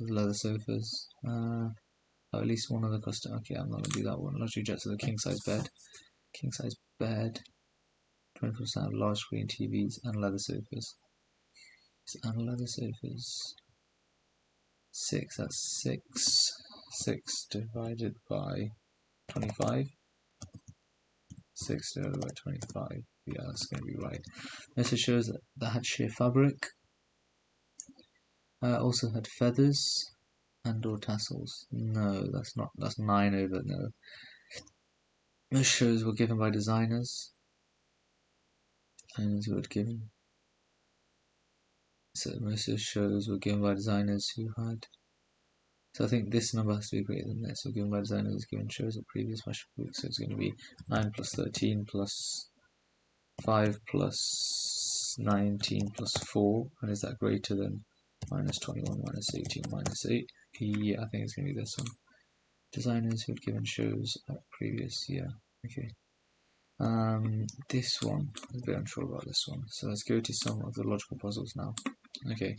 leather sofas. At least one of the custom. Okay, I'm not gonna do that one. Luxury jets with a king size bed. King size bed. 24% have large screen TVs and leather sofas. And leather sofas. 6. That's 6. 6 divided by 25. 6 divided by 25. Yeah, that's going to be right. This shows that had sheer fabric. Also had feathers and or tassels. No, that's not. That's 9 over. No. Most shows were given by designers. Designers who had given. So most of the shows were given by designers who had. So I think this number has to be greater than this. So given by designers given shows at previous fashion weeks. So it's going to be 9 plus 13 plus 5 plus 19 plus 4. And is that greater than minus 21 minus 18 minus 8? Yeah, I think it's going to be this one. Designers who had given shows at previous year. Okay. This one, I'm a bit unsure about this one. So let's go to some of the logical puzzles now. Okay.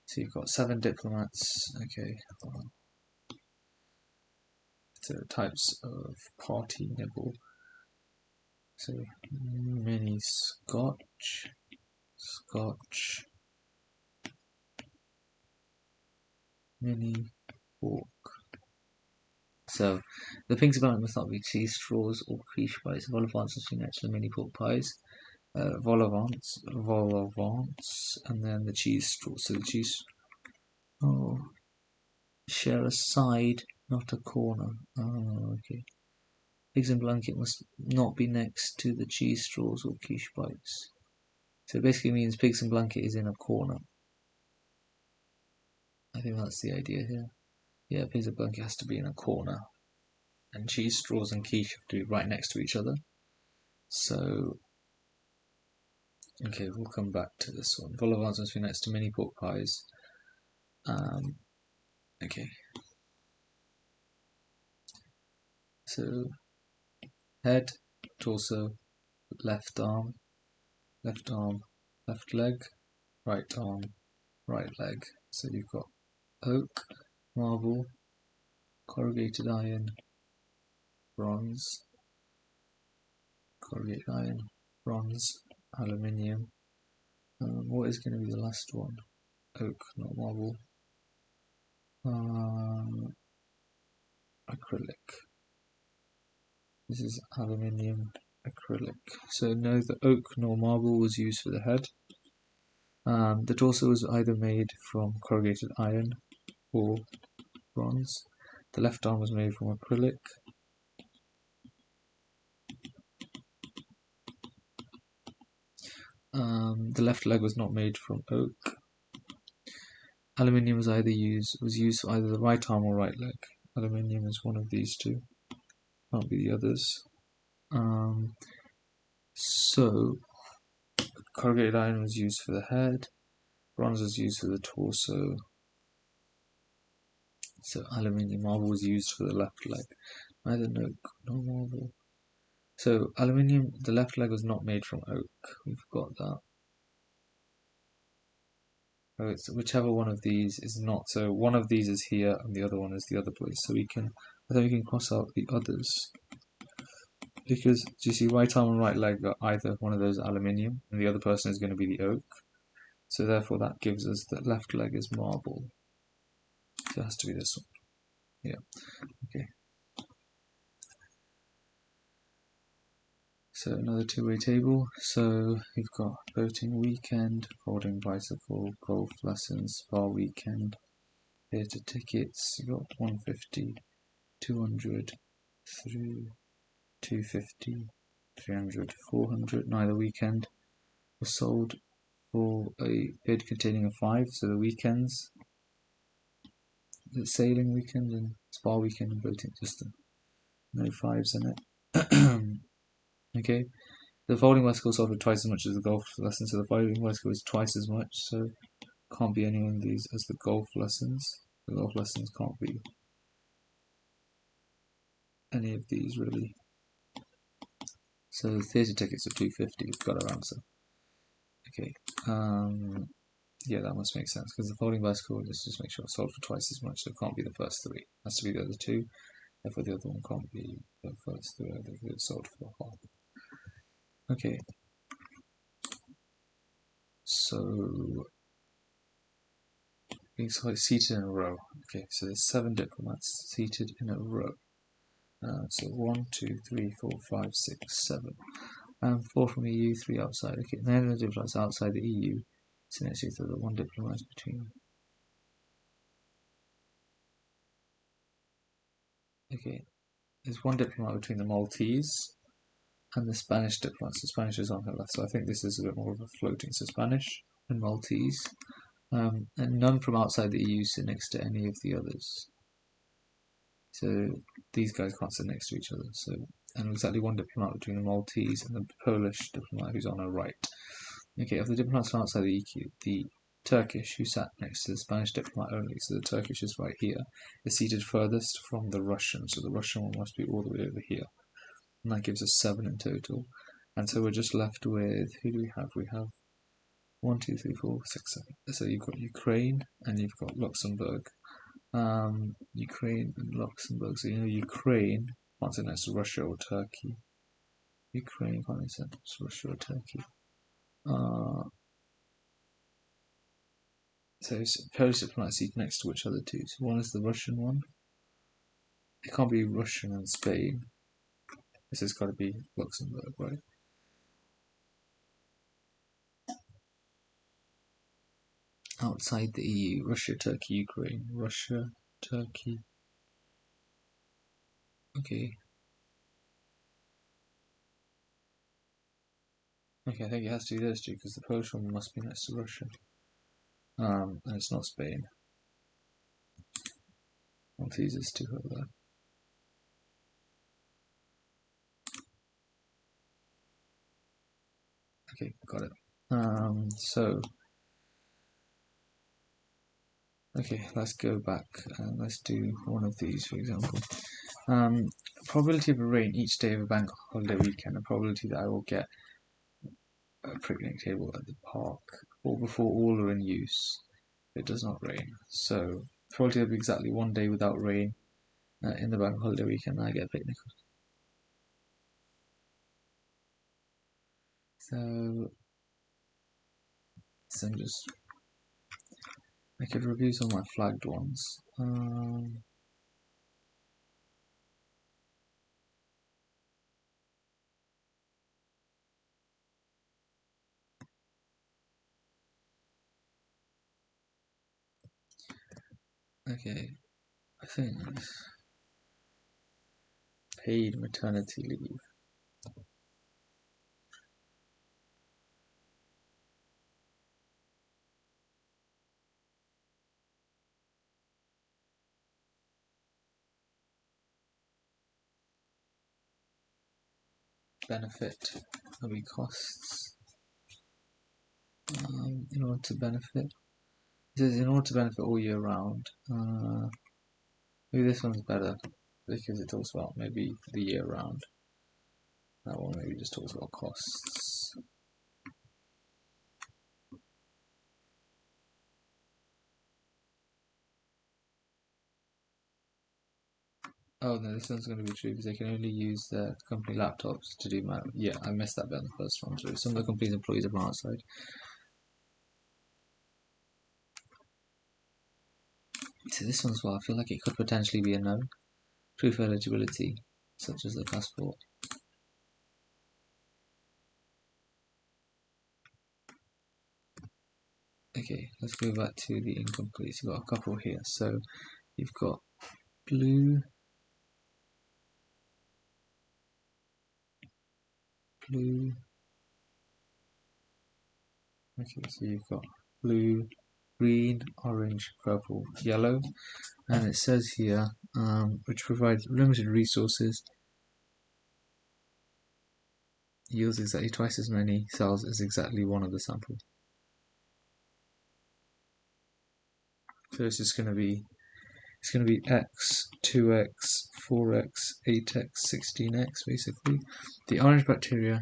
So you've got 7 diplomats. Okay. So types of party nibble. So mini scotch, mini pork. So the pink blank must not be cheese straws or quiche pies. Vol au vent must be next to the mini pork pies. Vol au vent, and then the cheese straw. So the cheese. Oh, share a side, not a corner. Oh, okay. Pigs and blanket must not be next to the cheese straws or quiche bites. So it basically means pigs and blanket is in a corner. I think that's the idea here. Yeah, pigs and blanket has to be in a corner. And cheese straws and quiche have to be right next to each other. So, okay, we'll come back to this one. Vol au vent must be next to mini pork pies. Okay. So, head, torso, left arm, left leg, right arm, right leg. So you've got oak, marble, corrugated iron, bronze, corrugated iron, bronze, aluminium. What is going to be the last one? Oak, not marble. Acrylic. This is aluminium, acrylic. So neither oak nor marble was used for the head. The torso was either made from corrugated iron or bronze. The left arm was made from acrylic. The left leg was not made from oak. Aluminium was used for either the right arm or right leg. Aluminium is one of these two. Can't be the others. So corrugated iron was used for the head, bronze was used for the torso, so aluminium, marble was used for the left leg. Neither oak nor marble. So aluminium, the left leg was not made from oak. We've got that. Oh, it's whichever one of these is not. So one of these is here, and the other one is the other place. So we can, I think we can cross out the others. Because, do you see, right arm and right leg are either one of those aluminium, and the other person is going to be the oak. So therefore that gives us that left leg is marble. So it has to be this one. Yeah, okay. So another two-way table. So we've got boating weekend, folding bicycle, golf lessons, spa weekend, theatre tickets. You've got 150, 200, 250, 300, 400. Neither weekend was sold for a bid containing a 5. So the weekends, the sailing weekend and spa weekend and boating, just no 5s in it. Okay. The folding bicycle sold for twice as much as the golf lesson, so the folding bicycle is twice as much, so can't be any one of these as the golf lessons. The golf lessons can't be any of these really. So the theatre tickets are 250. We've got our answer. Okay. Yeah, that must make sense because the folding bicycle, let's just make sure it's sold for twice as much, so it can't be the first 3. It has to be the other 2. Therefore, the other one can't be the first 3. It's sold for the whole. Okay. So being seated in a row. Okay, so there's 7 diplomats seated in a row. So 1, 2, 3, 4, 5, 6, 7. 4 from EU, 3 outside. Okay, and then the diplomats outside the EU. So next to each other, 1 diplomat between. Okay, there's 1 diplomat between the Maltese and the Spanish diplomats. The Spanish is on her left, so I think this is a bit more of a floating. So Spanish and Maltese. And none from outside the EU sit next to any of the others. So these guys can't sit next to each other. So and exactly 1 diplomat between the Maltese and the Polish diplomat who's on her right. Okay, of the diplomats from outside the EQ, the Turkish, who sat next to the Spanish diplomat only, so the Turkish is right here, is seated furthest from the Russian, so the Russian one must be all the way over here. And that gives us 7 in total. And so we're just left with, who do we have? We have 1, 2, 3, 4, 6, 7. So you've got Ukraine and you've got Luxembourg. Ukraine and Luxembourg. So you know Ukraine can't sit next to Russia or Turkey. Ukraine can't sit next to Russia or Turkey. So Polish diplomats seated next to which other 2? So one is the Russian one. It can't be Russian and Spain. This has got to be Luxembourg, right? Outside the EU, Russia, Turkey, Ukraine. Russia, Turkey. Okay. Okay, I think it has to be those 2 because the Polish one must be next to Russia. And it's not Spain. Maltese is 2 over there. Okay, got it. Okay, let's go back and let's do one of these, for example. Probability of rain each day of a bank holiday weekend, a probability that I will get a picnic table at the park, or before all are in use. It does not rain. So, probability of exactly 1 day without rain in the bank holiday weekend, I get a picnic. So just I could review some of my flagged ones. Okay, I think paid maternity leave. benefit will be costs. In order to benefit, it says in order to benefit all year round. Maybe this one's better because it talks about maybe the year round. That one maybe just talks about costs. Oh no, this one's going to be true because they can only use their company laptops to do math. Yeah, I messed that bit in the first one too. Some of the company's employees are from outside. So this one's well, I feel like it could potentially be a no. Proof of eligibility, such as the passport. Okay, let's go back to the incomplete. You've got a couple here. So you've got blue. Okay, so you've got blue, green, orange, purple, yellow, and it says here, which provides limited resources, yields exactly twice as many cells as exactly one of the sample. So this is going to be, it's going to be x, 2x, 4x, 8x, 16x basically. The orange bacteria,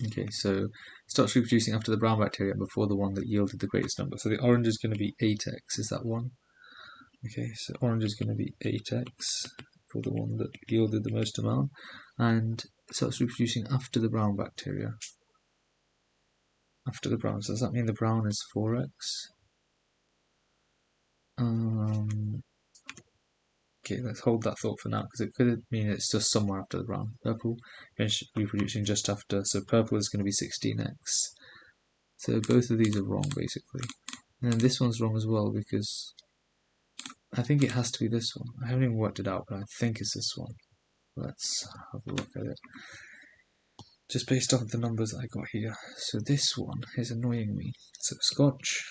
okay, so starts reproducing after the brown bacteria before the one that yielded the greatest number. So the orange is going to be 8x, is that one? Okay, so orange is going to be 8x for the one that yielded the most amount, and it starts reproducing after the brown bacteria. After the brown, so does that mean the brown is 4x? Okay, let's hold that thought for now because it could mean it's just somewhere after the brown. Purple reproducing just after, so purple is going to be 16x. So both of these are wrong basically. And then this one's wrong as well because I think it has to be this one. I haven't even worked it out, but I think it's this one. Let's have a look at it. Just based off the numbers I got here. So this one is annoying me. So Scotch,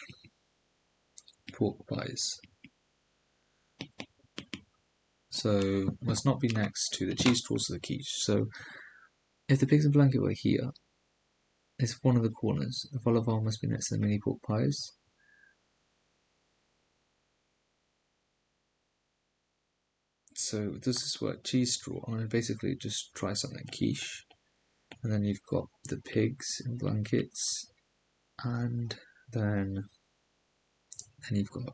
pork pies. So must not be next to the cheese straws or the quiche. So if the pigs and blanket were here, it's one of the corners. The vol au vent must be next to the mini pork pies. So does this work? Cheese straw. I'm going to basically just try something quiche. And then you've got the pigs in blankets. And then you've got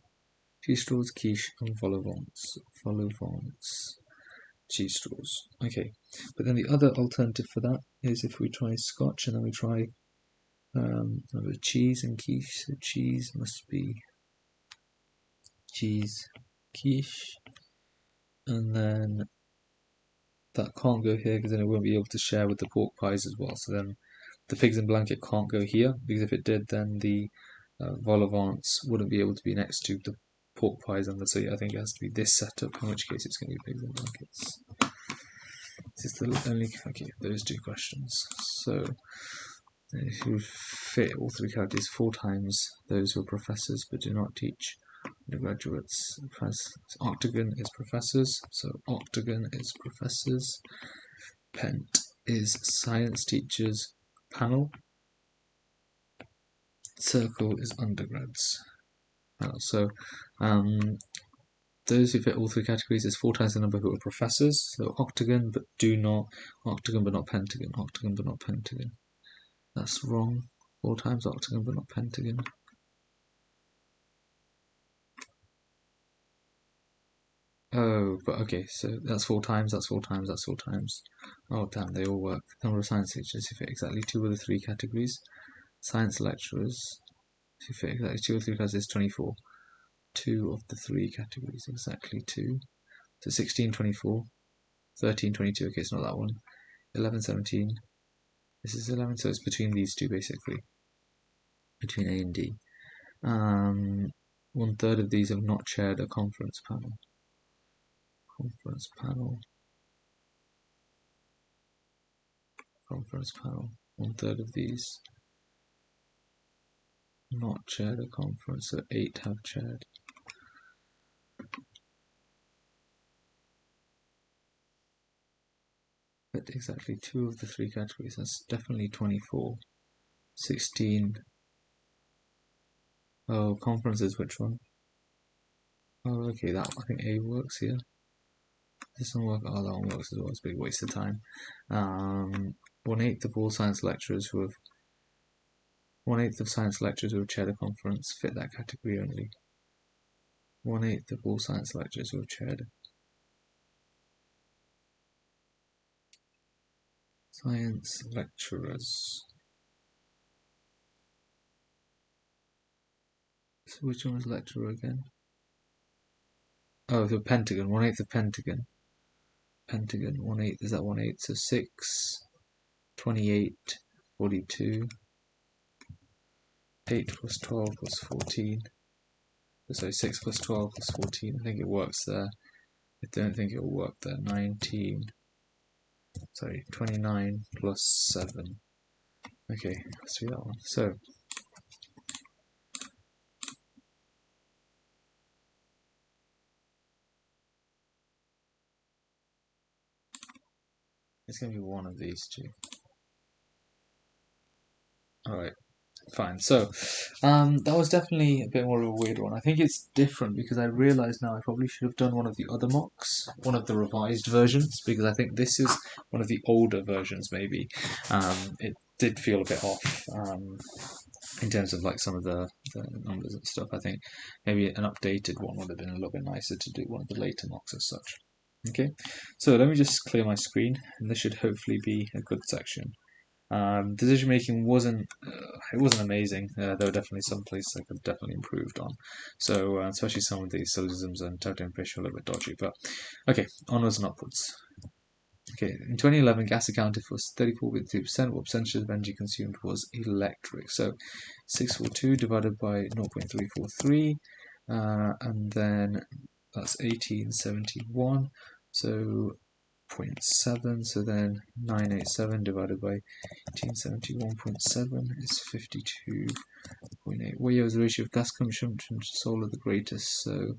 cheese straws, quiche, and vol au vents. Vol au vents. Cheese straws. Okay. But then the other alternative for that is if we try Scotch and then we try cheese and quiche. So cheese must be cheese, quiche. And then that can't go here because then it won't be able to share with the pork pies as well. So then the pigs in blanket can't go here because if it did, then the vol au vents wouldn't be able to be next to the pork pies. And so I think it has to be this setup, in which case it's going to be pigs in blankets. This is the only, okay, those two questions. So if you fit all three categories 4 times those who are professors but do not teach undergraduates. Octagon is professors, so octagon is professors. Pent is science teachers panel. Circle is undergrads panel. So those who fit all 3 categories is 4 times the number who are professors. So octagon but not pentagon. Octagon but not pentagon. That's wrong. 4 times octagon but not pentagon. Oh, but okay, so that's 4 times, that's 4 times, that's 4 times. Oh damn, they all work. Number of science teachers who fit exactly 2 of the 3 categories. Science lecturers who fit exactly 2 of the 3 categories is 24. 2 of the 3 categories, exactly 2. So 16, 24. 13, 22, okay, it's not that one. 11, 17. This is 11, so it's between these two basically. Between A and D. 1/3 of these have not chaired a conference panel. Conference panel. 1/3 of these not chaired a conference, so 8 have chaired. But exactly 2 of the 3 categories. That's definitely 24. 16. Oh, conferences, which one? Oh, okay, that I think A works here. This one work. Oh, that one works as well. It's a big waste of time. 1/8 of all science lecturers who have 1/8 of science lecturers who have chaired a conference fit that category only. 1/8 of all science lecturers who have chaired science lecturers. So which one was lecturer again? Oh, the Pentagon. 1/8 of Pentagon. Pentagon. 1/8 is that 1/8? So 6, 28, 42. 8 plus 12 plus 14. So 6 plus 12 plus 14. I think it works there. I don't think it will work there. 19. Sorry, 29 plus 7. Okay, let's do that one. So it's going to be one of these two. Alright, fine. So that was definitely a bit more of a weird one. I think it's different because I realise now I probably should have done one of the other mocks, one of the revised versions, because I think this is one of the older versions maybe. It did feel a bit off. In terms of like some of the numbers and stuff, I think maybe an updated one would have been a little bit nicer to do one of the later mocks as such. Okay, so let me just clear my screen, and this should hopefully be a good section. Decision making wasn't amazing. There were definitely some places I could definitely improved on. So especially some of these syllogisms and totem fish are a little bit dodgy. But okay, onwards and upwards. Okay, in 2011, gas accounted for 34.2%. What percentage of energy consumed was electric? So 642 divided by 0.343, and then that's 1871. So 0.7. So then 987 divided by 1871.7 is 52.8. What year was the ratio of gas consumption to solar the greatest? So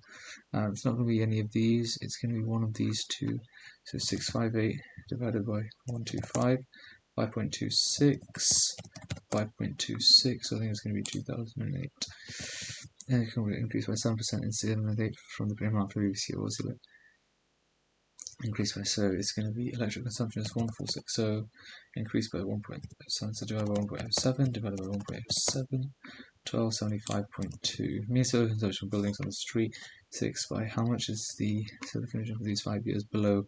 it's not going to be any of these. It's going to be one of these two. So 658 divided by 125, 5.26, 5.26. So I think it's going to be 2008. And it can increase by 7% in 2008 from the amount of previous year was increased by, so it's going to be electric consumption is 146, so increased by 1.7, so divided by 1.07 divided by 1.07, 1275.2. Mean solar consumption of buildings on the street. 6 by how much is the solar consumption for these 5 years below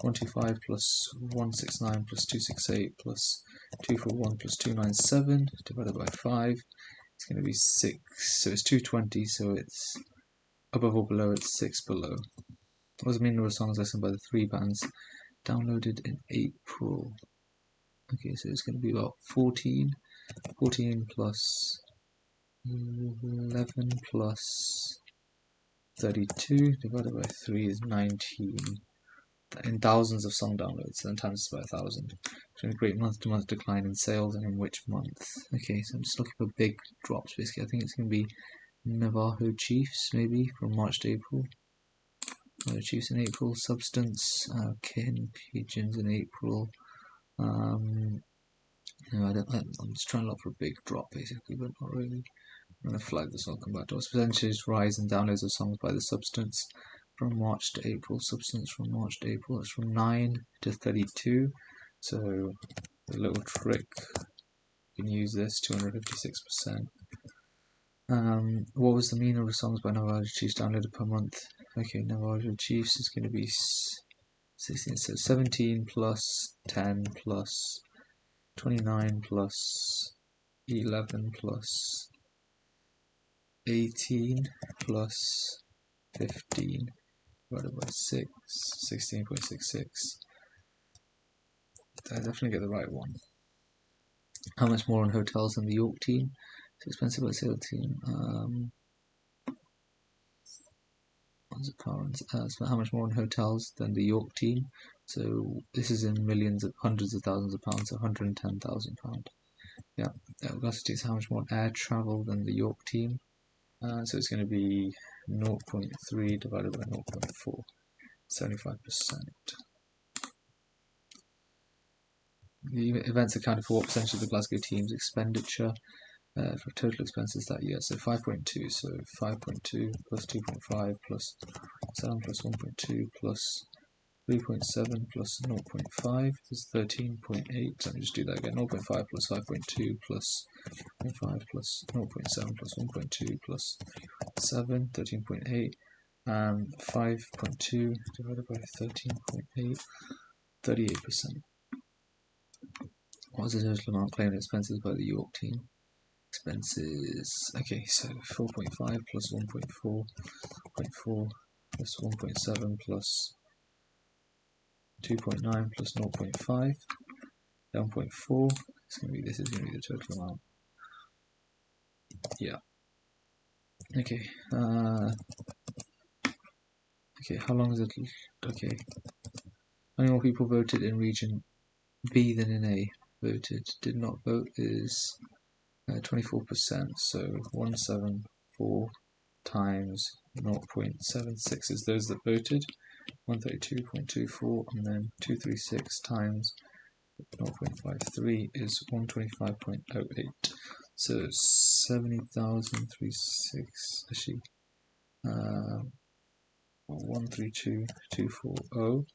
125 plus 169 plus 268 plus 241 plus 297 divided by 5. It's going to be 6, so it's 220, so it's above or below, it's 6 below. What was the mean number of songs listened by the 3 bands downloaded in April? Okay, so it's going to be about 14. 14 plus 11 plus 32 divided by 3 is 19. In thousands of song downloads, then times by 1,000. So a great month-to-month decline in sales, and in which month? Okay, so I'm just looking for big drops. Basically, I think it's going to be Navajo Chiefs, maybe from March to April. Chiefs in April. Substance, Kin Pigeons in April. No, I'm just trying to look for a big drop, basically, but not really. I'm going to flag this one, come back to us. Percentages rise in downloads of songs by the Substance from March to April. Substance from March to April. It's from 9 to 32. So a little trick, you can use this, 256%. What was the mean number of songs by Navajo Chiefs downloaded per month? Okay, Navajo Chiefs is going to be 16. So 17 plus 10 plus 29 plus 11 plus 18 plus 15 divided by 6, 16.66. I definitely get the right one. How much more on hotels than the York team? It's expensive, but sale team. What's the current? So how much more on hotels than the York team? So this is in millions of hundreds of thousands of pounds, so £110,000. Yeah, Augustus is how much more on air travel than the York team? So it's going to be 0.3 divided by 0.4, 75%. The events accounted for what percentage of the Glasgow team's expenditure for total expenses that year? So 5.2. So 5.2 plus 2.5 plus 7 plus 1.2 plus 3.7 plus 0.5 is 13.8. Let me just do that again. 0.5 plus 5.2 plus 0.5 plus 0.7 plus 1.2 plus 7, 13.8. 5.2 divided by 13.8, 38%. What was the total amount claimed expenses by the York team? Expenses. Okay, so 4.5 plus 1.4, 0.4 plus 1.7 plus 2.9 plus 0.5, 7.4. This is going to be the total amount. Yeah. Okay. Okay. How long is it? Okay. How many more people voted in region B than in A? Voted. Did not vote is 24%. So 174 times 0.76 is those that voted. 132.24, and then 236 times 0.53 is 125.08. So 70,036. Actually, 132,240.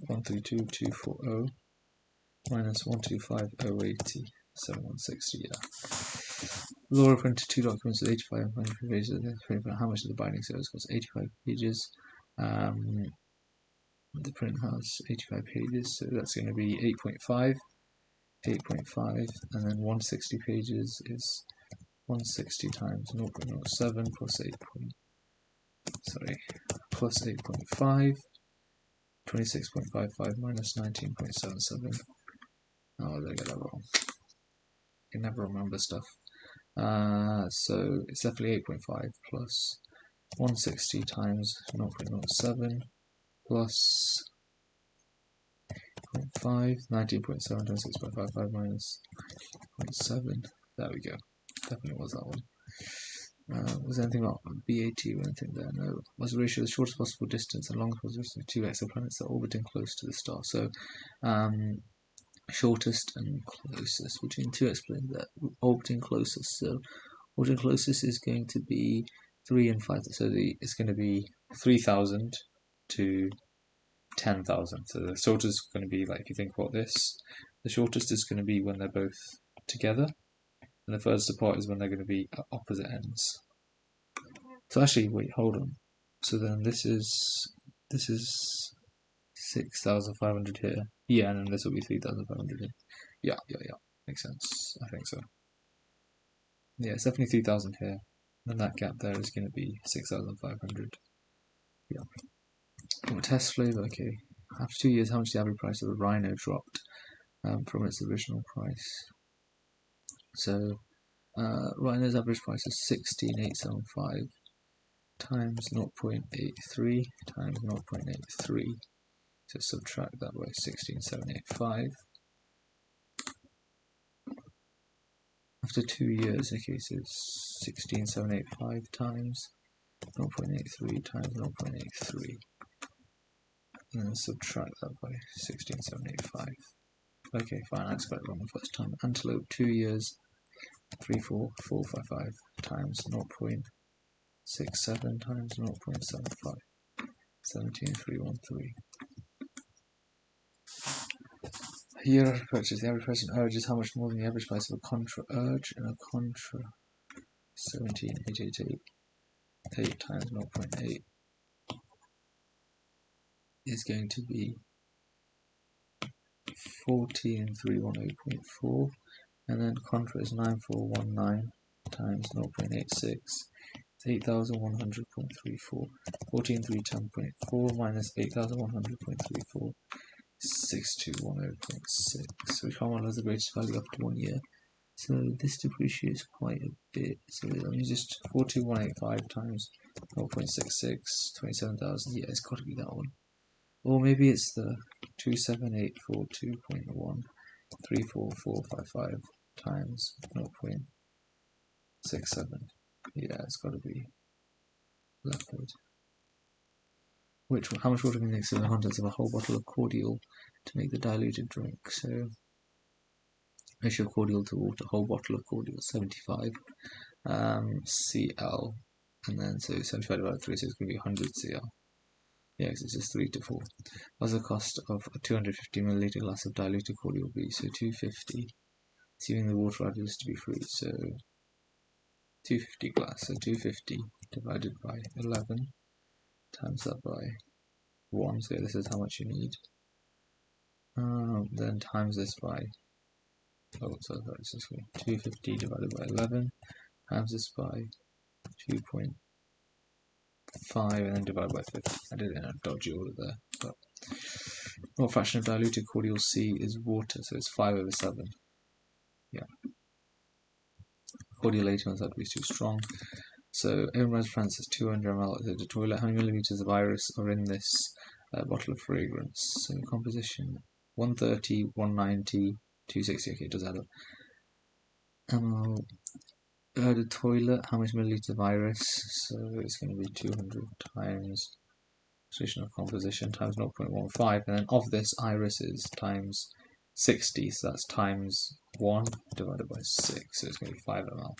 132,240 minus 125,080. 7160. Yeah. Laura printed 2 documents with 85 and 23 pages. How much did the binding service cost? 85 pages. The print has 85 pages, so that's going to be 8.5, 8.5, and then 160 pages is 160 times 0.07 plus 8.5, 26.55 minus 19.77. Oh, did I get that wrong? I can never remember stuff. So it's definitely 8.5 plus 160 times 0.07 plus 0.5, 19.7 times 6.55 minus 0.7. There we go. Definitely was that one. Was there anything about BAT or anything there? No. Was the ratio of the shortest possible distance and longest possible distance of two exoplanets that are orbiting close to the star? So, shortest and closest between two exoplanets that are orbiting closest. So, orbiting closest is going to be 3 and 5. So it's going to be 3,000 to 10,000. So the shortest is going to be, like, if you think about this, the shortest is going to be when they're both together, and the furthest apart is when they're going to be at opposite ends. So actually, wait, hold on. So then this is 6,500 here. Yeah, and then this will be 3,500 here. Yeah, makes sense. I think so. Yeah, it's definitely 3,000 here. And that gap there is going to be 6,500. Yeah. Test flavor, okay. After 2 years, how much the average price of the Rhino dropped from its original price? So, Rhino's average price is 16,875 times 0.83 times 0.83. So subtract that by 16,785. After 2 years, okay, so it's 16,785 times 0.83 times 0.83. And then subtract that by 16,785. Okay, fine, I got it wrong the first time. Antelope, 2 years, 34455 times 0.67 times 0.75. 17,313. Year after purchase, the average price of an urge is how much more than the average price of a contra urge and a contra? 17,888. 8 times 0.8 is going to be 14,310.4, and then contra is 9,419 times 0.86. It's 8,100.34. 14,310.4 minus 8,100.34. 6,210.6. Which one has the greatest value after 1 year? So this depreciates quite a bit. So let me just 42185 times 0.66, 27,000. Yeah, it's got to be that one. Or maybe it's the 27842.1, 34455 times 0.67. Yeah, it's got to be leopard. How much water can you mix in the contents of a whole bottle of cordial to make the diluted drink. So ratio of cordial to water, whole bottle of cordial, 75 cl, and then so 75 divided by 3, so it's going to be 100 cl. Yeah, because it's just 3 to 4. What's the cost of a 250 milliliter glass of diluted cordial be? So 250, assuming the water added is to be free. So 250 glass, so 250 divided by 11 times that by 1. So this is how much you need. Then times this by 250 divided by 11 times this by 2.5 and then divided by 50. I did it in a dodgy order there. But what fraction of diluted cordial C is water? So it's 5 over 7. Yeah. Cordial later ones had to be too strong. So Everyone Francis 200 ml at the toilet. How many milliliters of iris are in this bottle of fragrance? So composition 130, 190, 260. Okay, it does add up. The toilet, how much milliliters of iris? So it's going to be 200 times traditional composition times 0.15, and then of this iris is times 60, so that's times 1 divided by 6, so it's going to be 5 ml.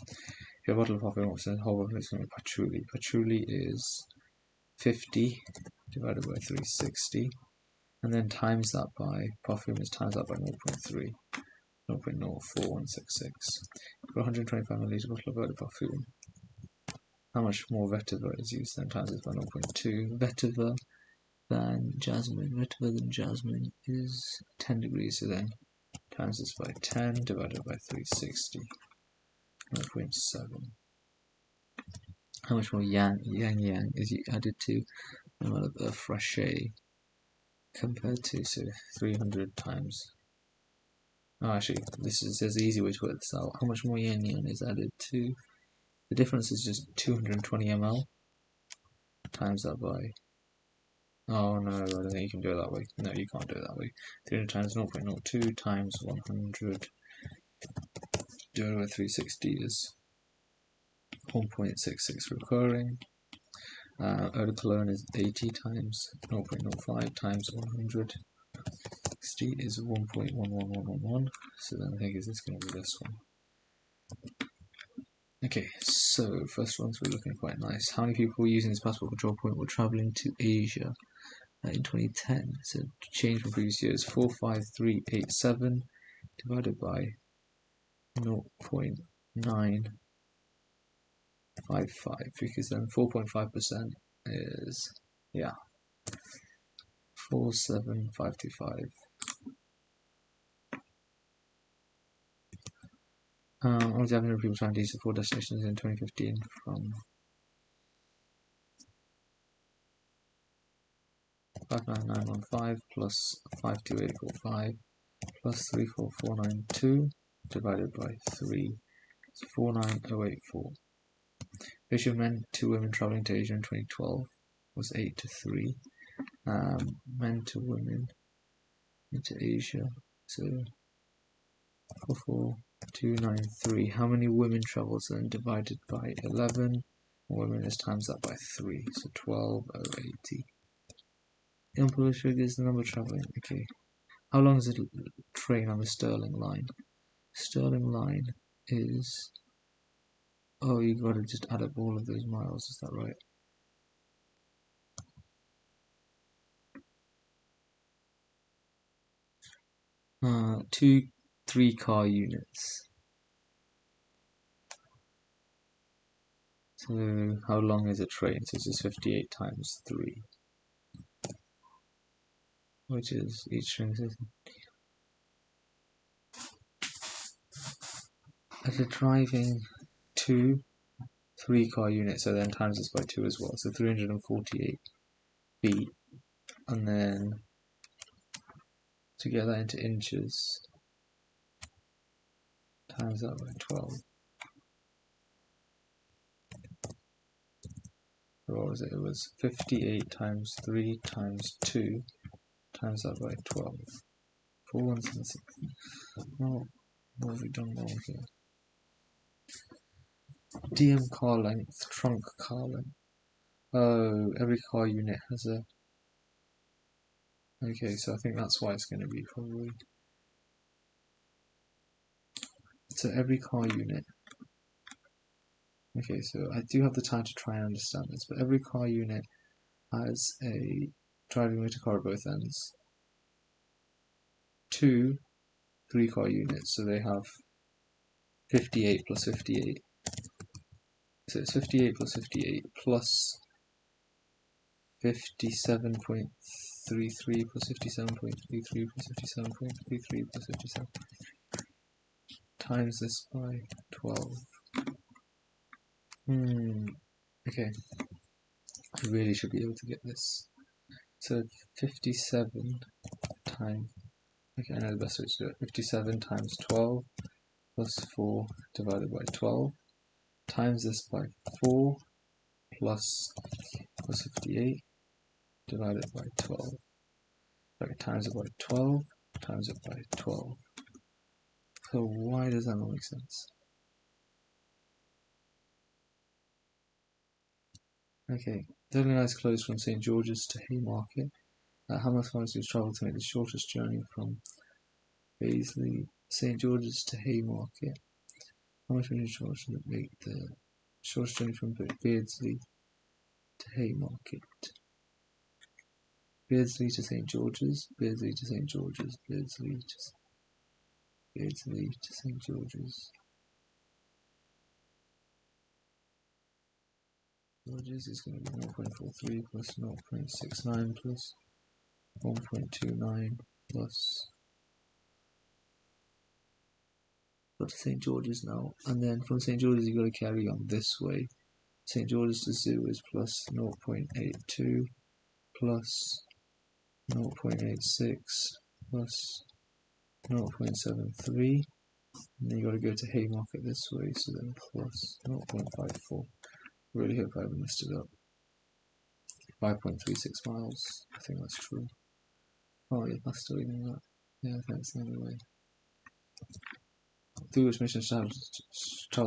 If you have a bottle of coffee, what's the whole bottle is going to be patchouli. Patchouli is 50 divided by 360, and then times that by perfume is times that by 0.3. 0.04166. For 125 milliliter bottle of eau de parfum, how much more vetiver is used? Then times this by 0.2. Vetiver than jasmine. Vetiver than jasmine is 10 degrees, so then times this by 10 divided by 360. 0.7. How much more yang is added to the amount of eau fraiche compared to, so 300 times. Oh, actually, there's an easy way to work this out. How much more yin is added to? The difference is just 220 ml times that by. Oh no, I don't think you can do it that way. No, you can't do it that way. 300 times 0.02 times 100 divided by 360 is 1.66 recurring. Eau de cologne is 80 times 0.05 times 100. 60 is 1.11111. So then I think is this going to be this one. Okay, so first one's we're looking quite nice. How many people using this passport control point were travelling to Asia in 2010? So change from previous years, 45387 divided by 0.955, because then 4.5% is, yeah, 47525. Only 700 people trying to use the 4 destinations in 2015 from 59915 plus 52845 plus 34492 divided by 3 is 49084. Ratio of men to women travelling to Asia in 2012 was 8 to 3. Men to women into Asia, so 44293. How many women travels then divided by 11? Women is times that by 3, so 12080. Impulse figures the number travelling. Okay. How long is a train on the Stirling line? Stirling line is. Oh, you got to just add up all of those miles. Is that right? Two 3-car units. So how long is a train? So it's just 58 times 3, which is each train system. As a driving 2 3-car units, so then times this by 2 as well. So 348 feet, and then to get that into inches, times that by 12. What was it? It was 58 times 3 times 2 times that by 12. 4 1s and 6. Oh, what have we done wrong here? DM car length, trunk car length. Oh, every car unit has a Okay, so I think that's why it's going to be probably. So every car unit. Okay, so I do have the time to try and understand this, but every car unit has a driving motor car at both ends. 2 3-car units, so they have 58 plus 58. So it's 58 plus 58 plus 57.33 plus 57.33 plus 57.33 plus 57. Times this by 12. Okay, I really should be able to get this. So 57 times, okay, I know the best way to do it. 57 times 12 plus 4 divided by 12 times this by 4 plus 58 divided by 12. Okay, times it by 12 times it by 12. So why does that not make sense? Okay, Daily Nights closed from St George's to Haymarket. How much time do you travel to make the shortest journey from Paisley, St George's to Haymarket? How much would you travel to make the shortest journey from Beardsley to Haymarket? Beardsley to St George's, Beardsley to St George's, Beardsley to St George's. George's is going to be 0.43 plus 0.69 plus 1.29 plus. Go to St George's now, and then from St George's you've got to carry on this way. St George's to Zoo is plus 0.82 plus 0.86 plus 0.73, and then you've got to go to Haymarket this way, so then plus 0.54. Really hope I haven't messed it up. 5.36 miles, I think that's true. Oh yeah, that's still even that. Yeah, thanks anyway. Through which mission travel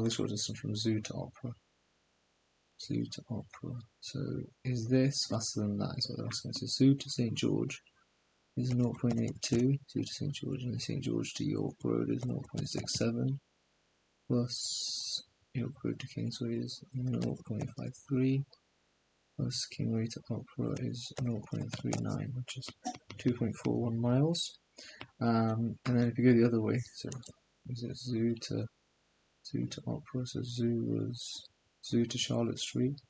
the short distance from Zoo to Opera. Zoo to Opera. So is this faster than that? Is what they're asking. So Zoo to St George is 0.82. Zoo to St George, and then St George to York Road is 0.67. Plus York Road to Kingsway is 0.53. Plus Kingsway to Opera is 0.39, which is 2.41 miles. And then if you go the other way, so is it Zoo to Opera? So Zoo to Charlotte Street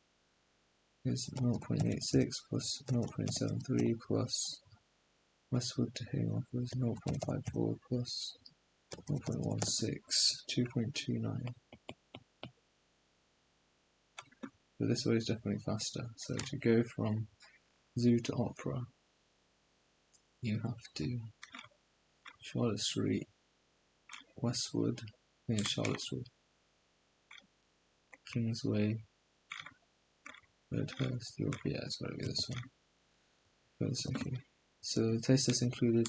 is 0.86 plus 0.73 plus Westwood to Haymarket is 0.54 plus 0.16, 2.29. But this way is definitely faster. So to go from Zoo to Opera, you have to Charlotte Street, Westwood, near Charlotte Street, Kingsway, Redhurst, York. Yeah, it's got to be this one. First, okay. So the taste test included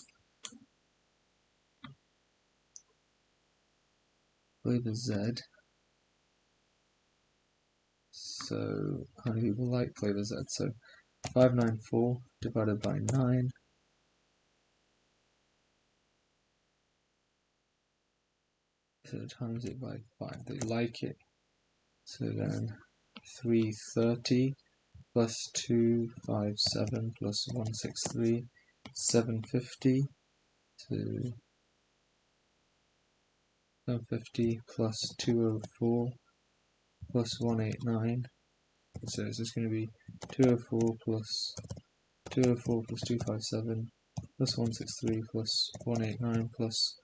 flavor Z. So how many people like flavor Z? So 594 divided by 9. So times it by 5. They like it. So then 330 plus 257 plus 163, 750. So 750 plus 204 plus 189. So it's just going to be 204 plus 257 plus 163 plus 189 plus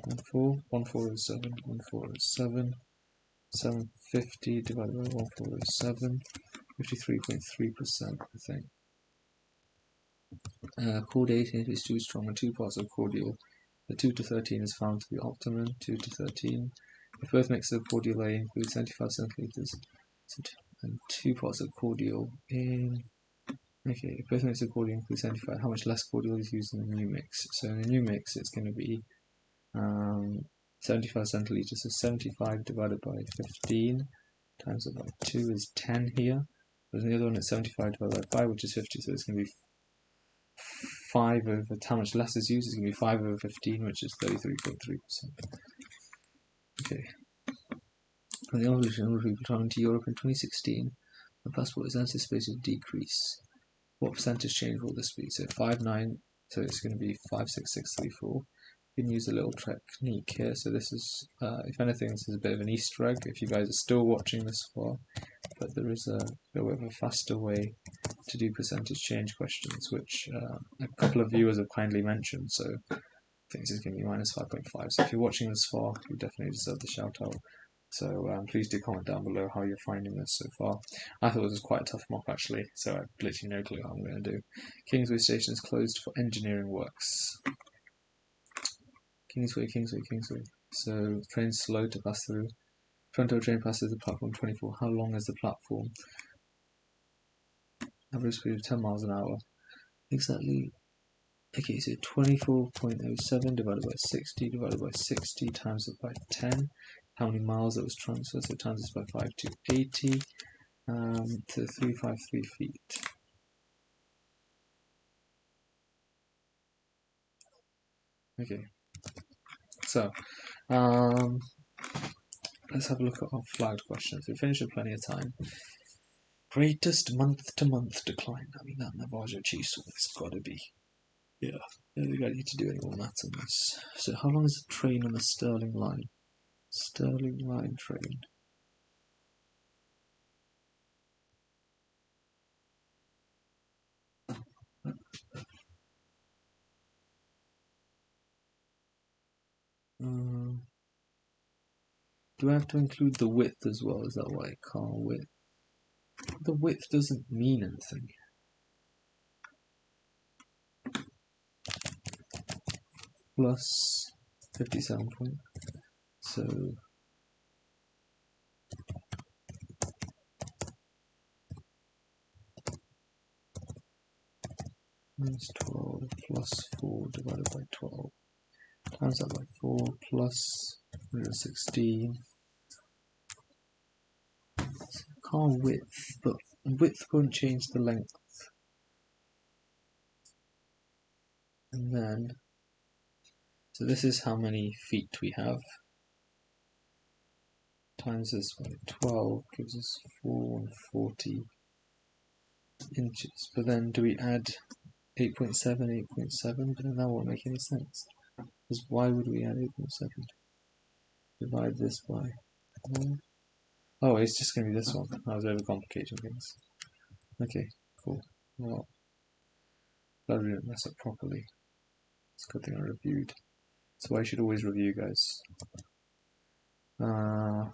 1407, 750 divided by 1407, 53.3%, I think. Cordiating is too strong, and 2 parts of cordial. The 2 to 13 is found to be optimum. 2 to 13. If both mixes of cordial A include 75 centiliters, and 2 parts of cordial in. Okay, if both mixes of cordial include 75, how much less cordial is used in the new mix? So in the new mix, it's going to be 75 centiliters. So 75 divided by 15 times it by 2 is 10 here. There's the other one at 75 divided by 5, which is 50, so it's going to be 5 over how much less is used is going to be 5 over 15, which is 33.3%. Okay. When the Evolution of people traveling to Europe in 2016, the passport is anticipated to decrease. What percentage change will this be? So 5.9, so it's going to be 5.6634. You can use a little technique here. So this is, if anything, this is a bit of an Easter egg if you guys are still watching this far. But there is a bit of a faster way to do percentage change questions, which a couple of viewers have kindly mentioned. So I think this is going to be minus 5.5. So if you're watching this far, you definitely deserve the shout out. So please do comment down below how you're finding this so far. I thought this was quite a tough mock actually, so I have literally no clue what I'm going to do. Kingsway Station is closed for engineering works. Kingsway. So train's slow to pass through. Toronto train passes the platform 24. How long is the platform? Average speed of 10 miles an hour. Exactly. Okay, so 24.07 divided by 60 divided by 60 times it by 10. How many miles it was transferred? So times this by 5 to 80 to 353 feet. Okay, so let's have a look at our flagged questions. We finished with plenty of time. Greatest month-to-month decline. I mean, that Navajo cheese sauce has got to be. Yeah, we don't need to do any more maths on this. So how long is the train on the Stirling line? Stirling line train. Do I have to include the width as well? Is that why car width? The width doesn't mean anything. Plus 57 point. So minus 12 plus 4 divided by 12. Times that by 4 plus 116. So car width, but width won't change the length. And then, so this is how many feet we have. Times this by 12 gives us 440 inches. But then do we add 8.7, 8.7? But then that won't make any sense. Because why would we add 8.7? Divide this by 1. Oh, it's just going to be this one. I was overcomplicating things. Okay, cool. Well, glad we didn't mess up properly. It's a good thing I reviewed. So I should always review, guys. How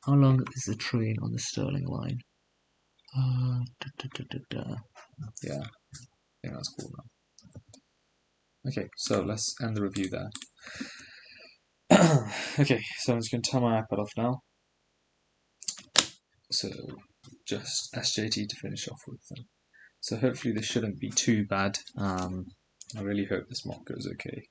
long is the train on the Stirling line? Yeah, I think that's cool now. Okay, so let's end the review there. Okay, so I'm just going to turn my iPad off now. So just SJT to finish off with them. So hopefully this shouldn't be too bad. I really hope this mock goes okay.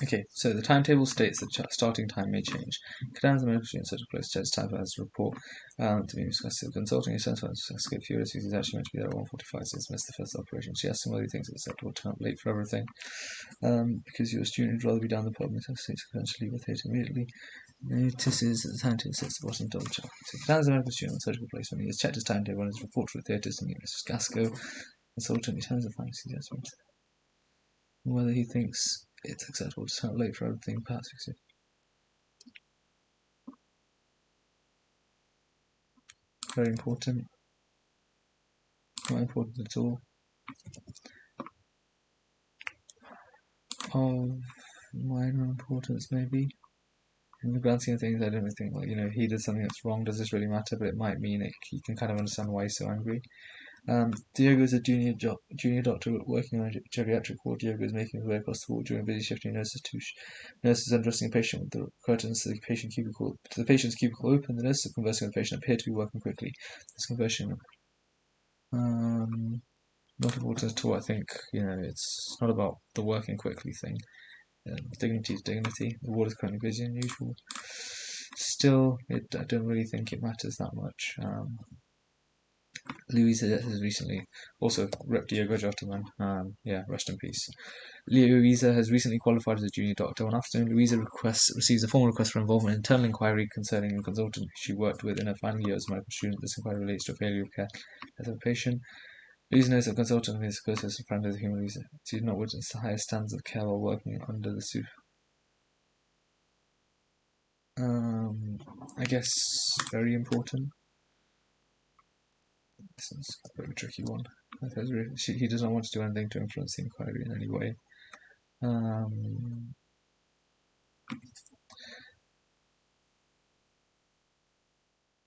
Okay, so the timetable states that starting time may change. Cadans and Medify in such a place checks time as a report to be discussed. Consulting a sense of escape furious is actually meant to be there at 1:45, so it's missed the first operation. She asks him whether he thinks it's acceptable to turn up late for everything. Because you're a student, you'd rather be down the pub and eventually leave the theatre immediately. Notices that the timetable sets the bottom double check. So Cadans and Medify student on surgical place when he has checked his timetable and his report to the theatre to meet Mrs. Gasco. Consultant returns the fantasy judgment. Whether he thinks it's acceptable to turn up late for everything, perhaps because very important. Not important at all. Of minor importance, maybe. In the grand scheme of things, I don't think, like, he did something that's wrong. Does this really matter? But it might mean it. You can kind of understand why he's so angry. Diogo is a junior doctor working on a geriatric ward. Diogo is making his way across the ward during a busy shift. Nurses undressing a patient with the curtains to the patient's cubicle open. The nurses conversing with the patient appear to be working quickly. This conversion, not important at all. I think it's not about the working quickly thing. Dignity is dignity. The ward is currently busier than usual. Still, I don't really think it matters that much. Louisa has recently also rep Diogo Jota, man. Yeah, rest in peace. Louisa has recently qualified as a junior doctor. One afternoon, Louisa receives a formal request for involvement in internal inquiry concerning a consultant she worked with in her final year as a medical student. This inquiry relates to a failure of care as a patient. Louisa knows that a consultant is closest a friend of the human Louisa. She did not witness the highest standards of care while working under the suit. I guess very important. This is a bit of a tricky one. He does not want to do anything to influence the inquiry in any way.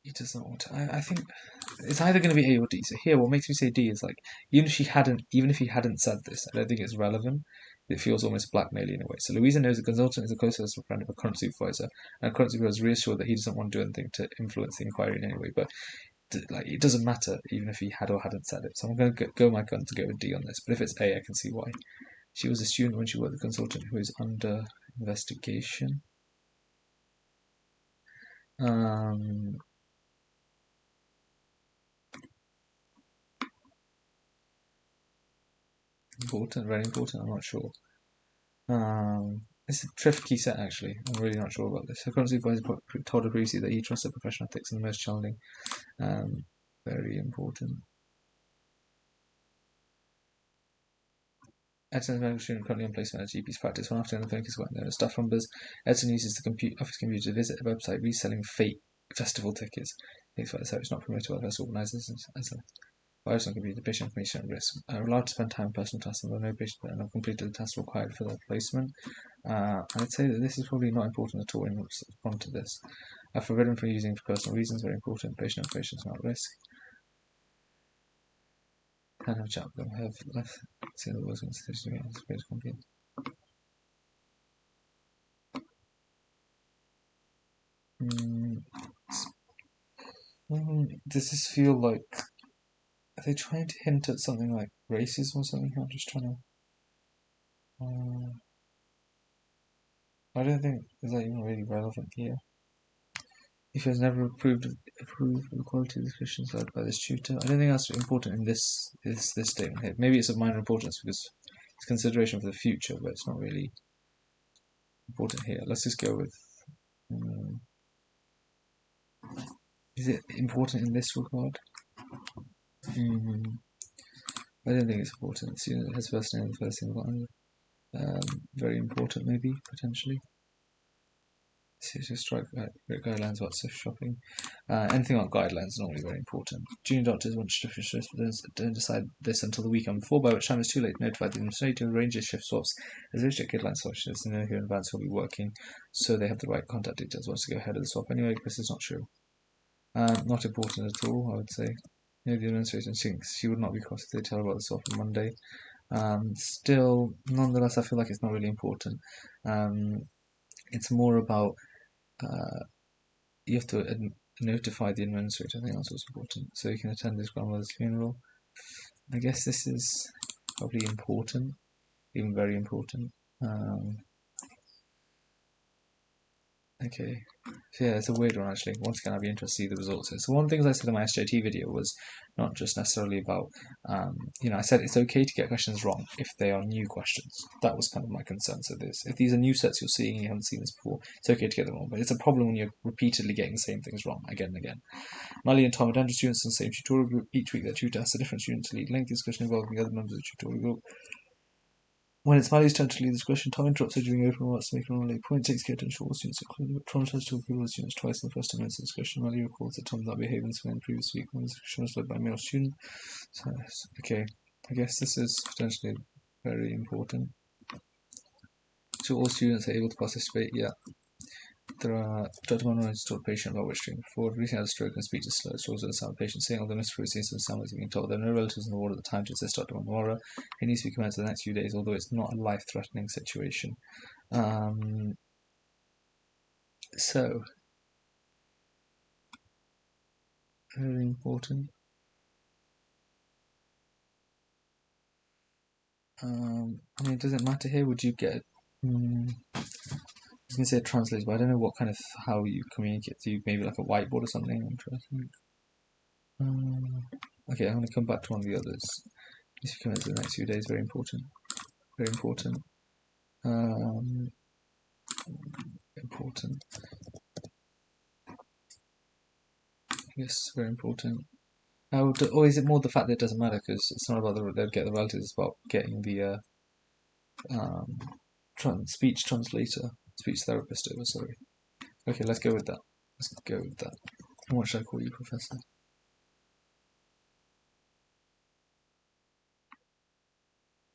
He does not want to. I think it's either going to be A or D. So here, what makes me say D is like even if he hadn't said this, I don't think it's relevant. It feels almost blackmailing in a way. So Louisa knows the consultant is a closest friend of a current supervisor, and a current supervisor is reassured that he doesn't want to do anything to influence the inquiry in any way. But like it doesn't matter even if he had or hadn't said it. So I'm going to go my gun to go with D on this. But if it's A, I can see why. She was a student when she worked with a consultant who is under investigation. Important, very important. I'm not sure. It's a tricky set actually. I'm really not sure about this. Her current supervisor told her previously that he trusted professional ethics in the most challenging. Very important. Edison's medical student currently on placement at GP's practice. One afternoon, the clinic is there are staff numbers. Edison uses the office computer to visit a website reselling fake festival tickets. It's not promoted by the organisers as a virus on computer. Patient information at risk. Allowed to spend time on personal tasks, although no patient have completed the tasks required for their placement. I'd say that this is probably not important at all in response to this. Forbidden from using for personal reasons. Very important. Patient information is not at risk. Can have a chat with them. Have left. See the words institution again. Complete. Does this feel like are they trying to hint at something like racism or something? I'm just trying to. I don't think is that even really relevant here. If he has never approved of the quality of the questions led by this tutor, I don't think that's important in this statement here. Maybe it's of minor importance because it's consideration for the future, but it's not really important here. Let's just go with. Is it important in this regard? I don't think it's important. Student has first name and first name. Very important, maybe potentially. Strike guidelines about social shopping. Anything about guidelines is normally very important. Junior doctors want shift shifts, but don't decide this until the weekend before, by which time it's too late to notify the administrator to arrange shift swaps. As they check guideline specialists and know who in advance will be working, so they have the right contact details once to go ahead of the swap. Anyway, this is not true. Not important at all, I would say. The administration thinks she would not be cross if they tell her about the swap on Monday. Still, nonetheless, I feel like it's not really important. It's more about you have to notify the administrator. I think that's what's important, so you can attend his grandmother's funeral. I guess this is probably important, even very important. Okay, so yeah, it's a weird one actually. Once again, I'd be interested to see the results. So one of the things I said in my SJT video was not just necessarily about, I said it's okay to get questions wrong if they are new questions. That was kind of my concern. So if these are new sets you're seeing and you haven't seen this before, it's okay to get them wrong. But it's a problem when you're repeatedly getting the same things wrong again and again. Molly and Tom are dental students in the same tutorial group. Each week their tutor asks a different student to lead lengthy discussion involving the other members of the tutorial group. When it's Molly's turn to lead the discussion, Tom interrupts her during open remarks to make an late point, takes care to ensure all students are clear. Tom tries to approve all students twice in the first 10 minutes of the discussion. Molly recalls that Tom did not behave in this way in the previous week when the discussion was led by a male student. So, okay, I guess this is potentially very important. So all students are able to participate, yeah. There are Dr. Monroe has taught a patient about which to bring forward. Recently had a stroke and speech is slow. Struggles with the sound. Patient saying all the necessary seems to sound was being told. There are no relatives in the ward at the time to assist Dr. Monroe. He needs to be commenced in the next few days, although it's not a life-threatening situation. So very important. Does it matter here? Would you get I can say translate, but I don't know what kind of how you communicate. So you maybe like a whiteboard or something. I'm trying to think. Okay, I'm going to come back to one of the others. This will come into the next few days. Very important. Very important. Important. Yes, very important. Or is it more the fact that it doesn't matter because it's not about they'll get the relatives, it's about getting the speech translator, speech therapist over, sorry. Okay, let's go with that. Let's go with that. And what should I call you, Professor?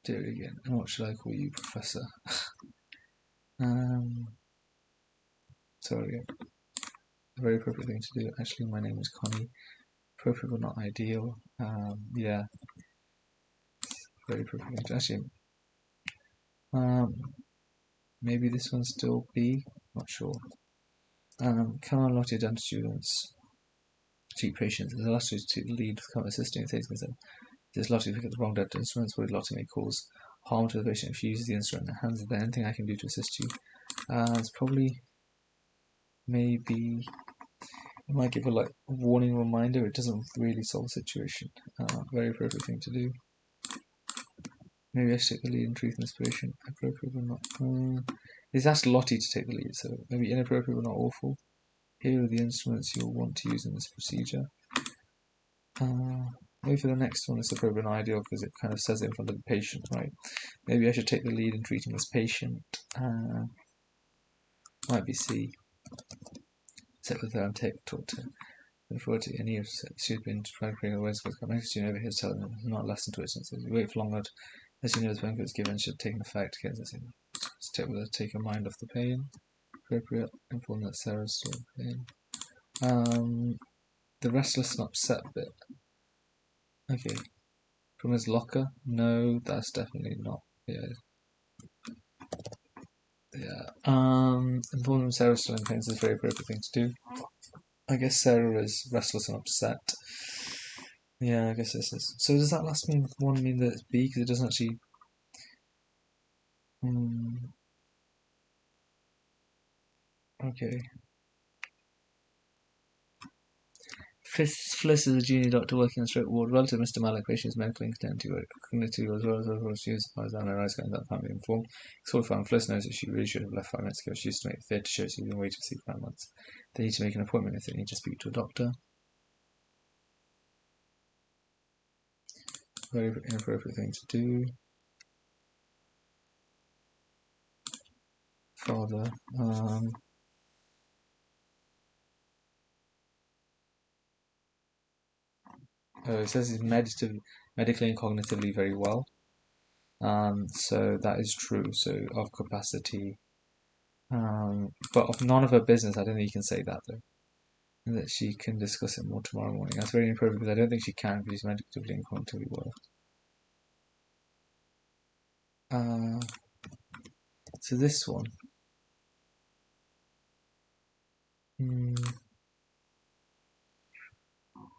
Do it again. And what should I call you, Professor? Sorry. A very appropriate thing to do. Actually, my name is Connie. Appropriate but not ideal. Yeah. Very appropriate thing to actually. Maybe this one's still B. Not sure. Come on, lot of dental students. Treat patients. There's a lot to lead with assisting and taking them. There's a lot to pick up the wrong dental instruments. What a lot may cause harm to the patient if you use the instrument in the hands. Is there anything I can do to assist you? It's probably maybe it might give a like warning reminder. It doesn't really solve the situation. Very appropriate thing to do. Maybe I should take the lead in treating this patient. Appropriate or not? He's asked Lottie to take the lead, so maybe inappropriate but not awful. Here are the instruments you'll want to use in this procedure. Maybe for the next one it's appropriate and ideal because it kind of says it in front of the patient, right? Maybe I should take the lead in treating this patient. Might be C. Sit with her and talk to her. Look forward to any of she's been trying to bring awareness of the next student over here telling them not listen to it since you wait for longer as you know the benefits given should take effect. Get this in. Step with her, take her mind off the pain. Appropriate. Inform that Sarah's still in pain. The restless and upset bit. Okay. From his locker? No, that's definitely not. Yeah. Inform them Sarah's still in pain is a very appropriate thing to do. I guess Sarah is restless and upset. Yeah, I guess this is. So does that last one mean that it's B? Because it doesn't actually. Okay. Fliss is a junior doctor working on stroke ward. Relative Mr. Malik, patient is medically inclined to work cognitively as well as overall students as far as analyze going that family informed. It's fine. Fliss knows that she really should have left 5 minutes ago. She used to make the theatre show, so she's been waiting to see 5 months. They need to make an appointment if they need to speak to a doctor. Very inappropriate thing to do. Father. It says he's medically and cognitively very well. So that is true. So of capacity. But of none of her business, I don't think you can say that though. And that she can discuss it more tomorrow morning. That's very inappropriate because I don't think she can because she's medically and cognitively well. So this one.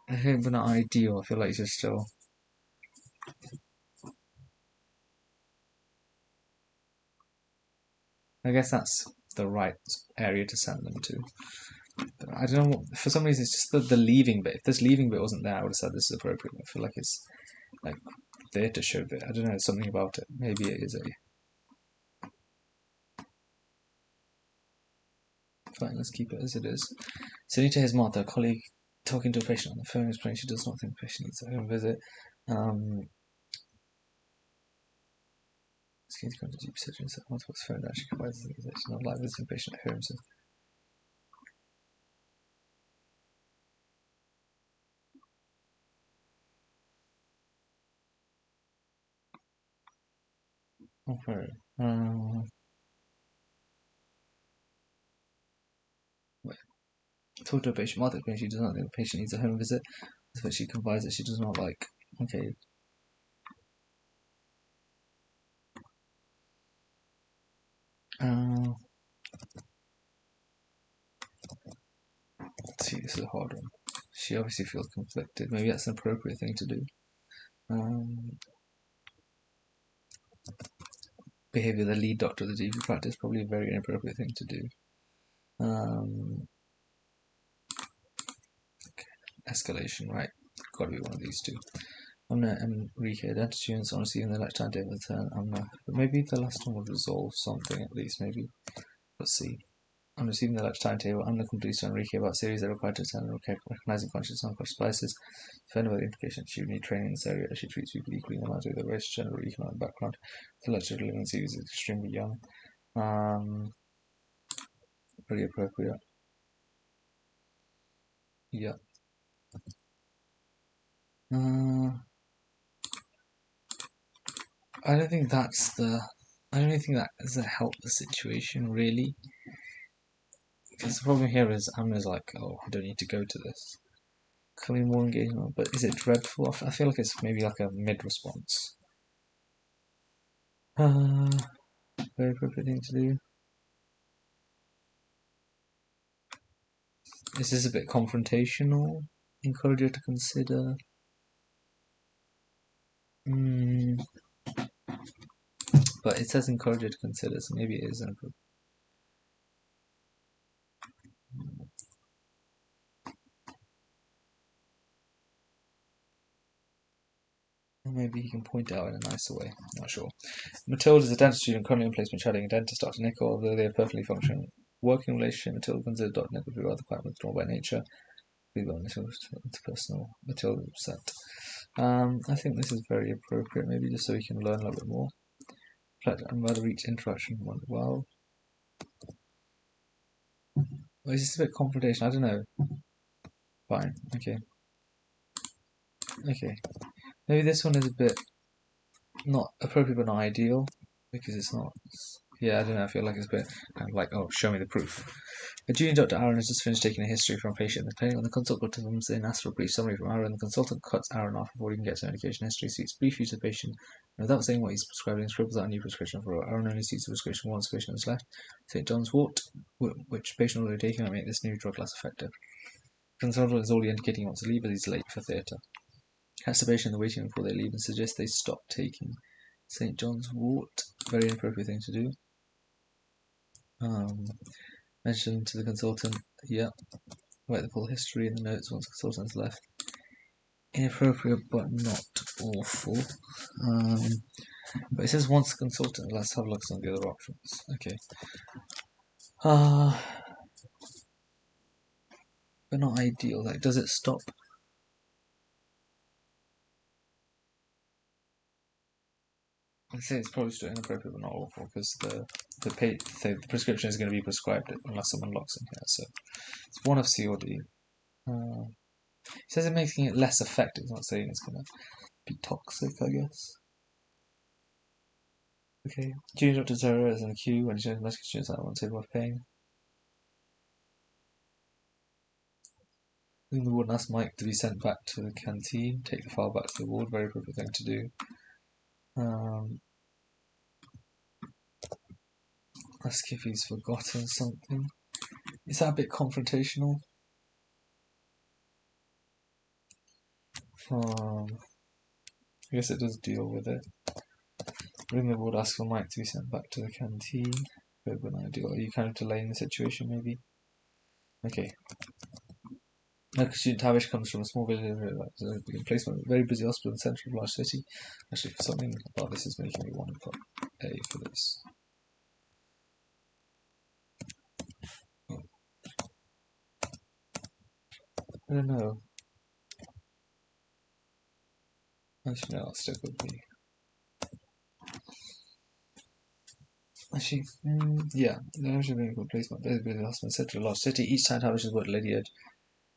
I think, but not ideal. I feel like it's still. I guess that's the right area to send them to. But I don't know. For some reason, it's just the leaving bit. If this leaving bit wasn't there, I would have said this is appropriate. I feel like it's like theatre show bit. I don't know. Something about it. Maybe it is a. Fine, let's keep it as it is. So, to his mother, a colleague talking to a patient on the phone explaining she does not think the patient needs a home visit. Skin to come to deep surgery and set multiple phone actually provides that she's not like visiting patient at home. So. Okay. Talk to a patient, mother explains she does not think the patient needs a home visit, but she confides that she does not like. Okay. Let's see, this is a hard one. She obviously feels conflicted. Maybe that's an appropriate thing to do. behaviour of the lead doctor of the GP practice, probably a very inappropriate thing to do. Escalation, right? Got to be one of these two. Amna and Enrique, dental students on receiving the lecture timetable return. Amna, but maybe the last one would resolve something at least. Maybe. Let's see. On receiving the lecture timetable, Amna complains to Enrique about series that are required to attend and recognizing conscious and unconscious biases. Offended by the implication she would need training in this area as she treats people equally no matter their race, gender, or economic background. The lecture delivering series is extremely young. Pretty appropriate. Yeah. I don't think that's the. I don't think that does help the situation really. Because the problem here is Amna's like, oh, I don't need to go to this. Can be more engagement, but is it dreadful? I feel like it's maybe like a mid-response. Very appropriate thing to do. Is this a bit confrontational? Encourage her to consider. But it says encourage her to consider, so maybe it is inappropriate. Or maybe he can point it out in a nicer way. I'm not sure. Matilda is a dental student currently in placement shadowing a dentist, Dr. Nicol. Although they have perfectly functioning working relationship, Matilda considers Dr. Nicol to be rather quite withdrawn by nature. Interpersonal. Matilda is upset. I think this is very appropriate, maybe just so we can learn a little bit more. And rather each interaction went well. Is this a bit confrontation? I don't know. Fine. Okay. Okay. Maybe this one is a bit not appropriate but not ideal because it's not. Yeah, I don't know. I feel like it's a bit kind of like, oh, show me the proof. A junior Dr. Aaron has just finished taking a history from a patient. Depending on the consultant comes in, asks for a brief summary from Aaron. The consultant cuts Aaron off before he can get to medication history, seeks brief use of the patient, and without saying what he's prescribing, scribbles out a new prescription for Aaron. Only sees the prescription once the patient is left. St. John's wort, which patient already taking, might make this new drug less effective. The consultant is already indicating he wants to leave as he's late for theatre. Catch the patient in the waiting room before they leave and suggest they stop taking St. John's wort. Very inappropriate thing to do. Mention to the consultant, yeah, write the full history in the notes once the consultant's left. Inappropriate but not awful. But it says once the consultant, let's have a look at some of the other options. Okay. But not ideal. Like, does it stop? I'd say it's probably still inappropriate but not awful because the prescription is going to be prescribed unless someone locks in here. So it's one of C or D. It says it's making it less effective. It's not saying it's going to be toxic, I guess. Okay. Junior Dr. Zero is in the queue when she medical students that won't say worth paying. The ward asks Mike to be sent back to the canteen. Take the file back to the ward. Very appropriate thing to do. Ask if he's forgotten something. Is that a bit confrontational? I guess it does deal with it. Ring the ward, ask for Mike to be sent back to the canteen. Bit of an ideal. Are you kind of delaying the situation, maybe? Okay. Medical student Tavish comes from a small village in placement of a very busy hospital in the centre of a large city. Actually, something about this is making me want to put A for this. I don't know. Actually, no, I'll stick with B. Actually, yeah, they're actually very good placement. Very busy hospital in the centre of a large city. Each time Tavish has worked Lady Edge.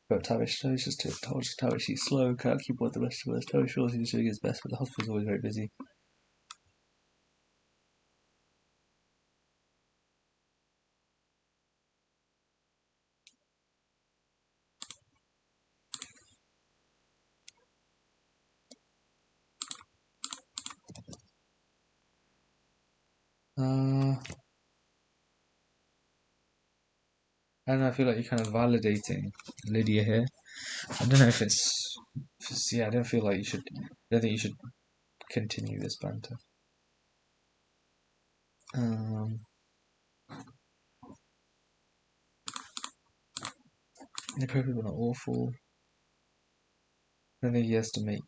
But Tavish just told Tavish he's slow, can't keep up with the rest of us. Tavish feels he's doing his best, but the hospital's always very busy. I don't know, I feel like you're kind of validating Lydia here. I don't know if it's yeah, I don't feel like you should, I don't think you should continue this banter. Inappropriate but not awful. I don't think he has to make.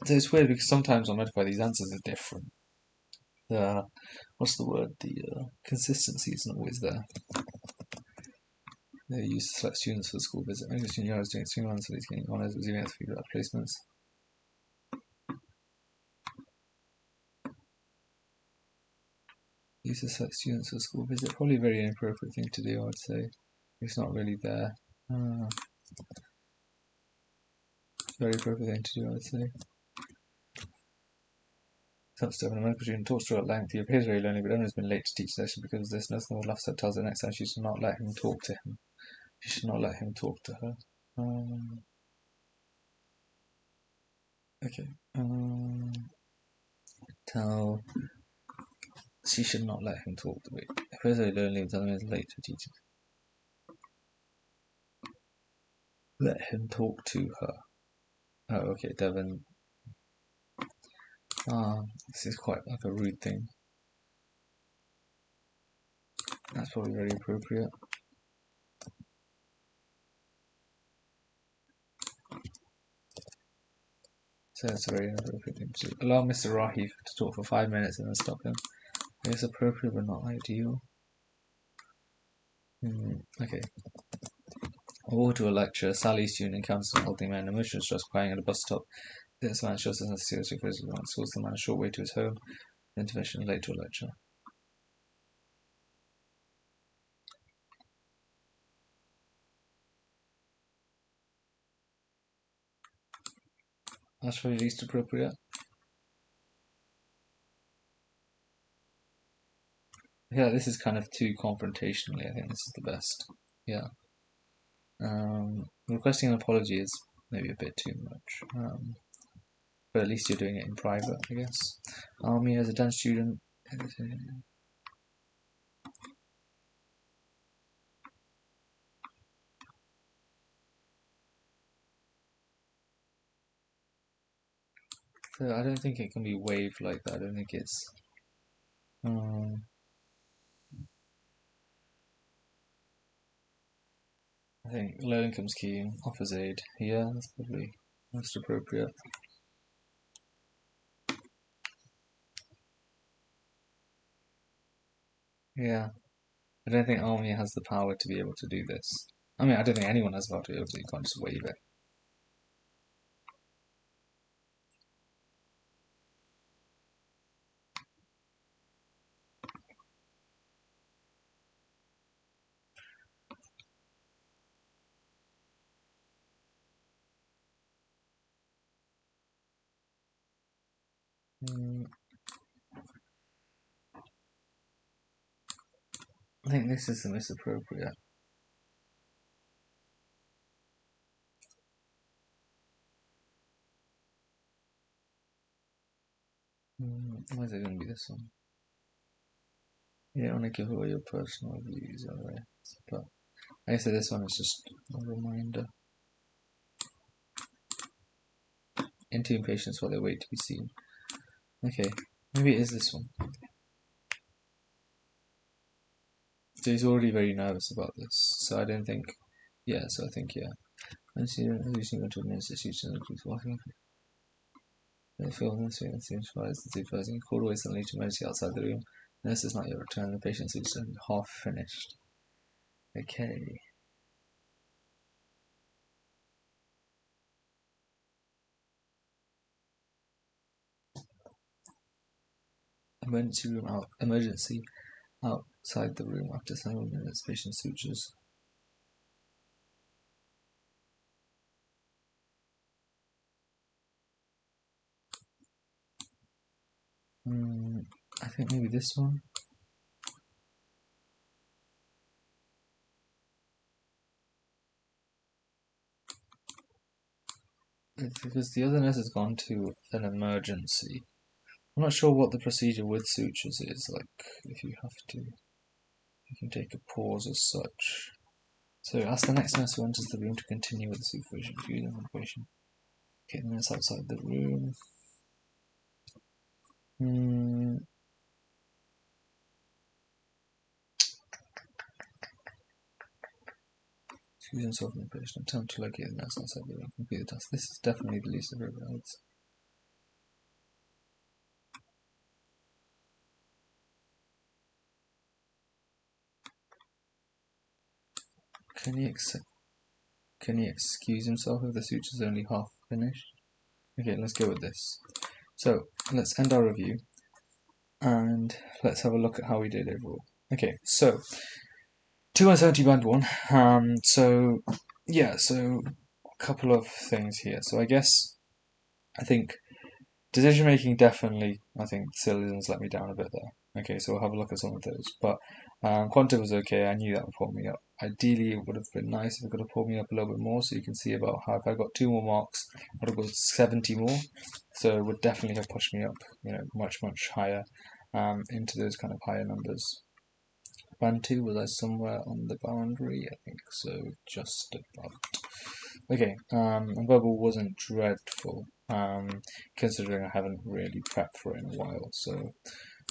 So it's weird because sometimes on Medify these answers are different. What's the word? The consistency isn't always there. They used to select students for the school visit. Maybe student was doing extremely well, so he's getting honours, was even at 3 placements. Used to select students for the school visit. Probably a very inappropriate thing to do, I would say. It's not really there. Very appropriate thing to do, I would say. Comes to an medical student, talks to her at length. He appears very lonely, but Emma has been late to teach session because of this. Nothing will laugh, tells her next time she should not let him talk to him. She should not let him talk to her. Okay. Tell. She should not let him talk to me. Appears very lonely, but tells him he's late to teach. Let him talk to her. Oh, okay, Devon. This is quite like a rude thing. That's probably very appropriate. So that's a very inappropriate thing to do. Allow Mr. Rahif to talk for 5 minutes and then stop him. It's appropriate but not ideal. Okay. I walk to a lecture. Sally student encounters an elderly man, emotional stress, crying at a bus stop. This man shows us seriously physical and schools the man a short way to his home. Intervention late to a lecture. That's probably least appropriate. Yeah, this is kind of too confrontationally. I think this is the best. Yeah. Requesting an apology is maybe a bit too much. But at least you're doing it in private, I guess. Me as a dance student. So I don't think it can be waived like that. I don't think it's. I think low income scheme offers aid. Yeah, that's probably most appropriate. Yeah, I don't think Army has the power to be able to do this. I mean, I don't think anyone has the power to be able to. You can't just waive it. I think this is the most appropriate. Why is it going to be this one? You don't want to give away your personal views, alright. But I guess this one is just a reminder. Intune patients while they wait to be seen. Okay, maybe it is this one. So he's already very nervous about this, so I don't think. Yeah, so I think yeah. And she going to an institution and keeps walking. They feel this way and seems surprised and supervising. Called away suddenly to emergency outside the room. Nurse is not yet returned. The patient seems half finished. Okay. Emergency outside the room after several minutes. Patient sutures. I think maybe this one. It's because the other nurse has gone to an emergency. I'm not sure what the procedure with sutures is. Like, if you have to, you can take a pause as such. So ask the next nurse who enters the room to continue with the supervision. View the patient. Okay, the nurse outside the room. Choose and solve manipulation. Attempt to locate the mouse outside the room. Complete the task. This is definitely the least of your odds. Can he excuse himself if the suture is only half finished? Okay, let's go with this. So let's end our review and let's have a look at how we did overall. Okay, so 270 band 1. So a couple of things here. So I think decision making definitely, I think Syllians let me down a bit there. Okay, so we'll have a look at some of those. But Quantitative was okay, I knew that would pull me up. Ideally, it would have been nice if it could have pulled me up a little bit more, so you can see about how if I got 2 more marks, I would have got 70 more. So it would definitely have pushed me up, much, much higher into those kind of higher numbers. Band 2, was I somewhere on the boundary? I think so, just about. Okay, and verbal wasn't dreadful, considering I haven't really prepped for it in a while. So,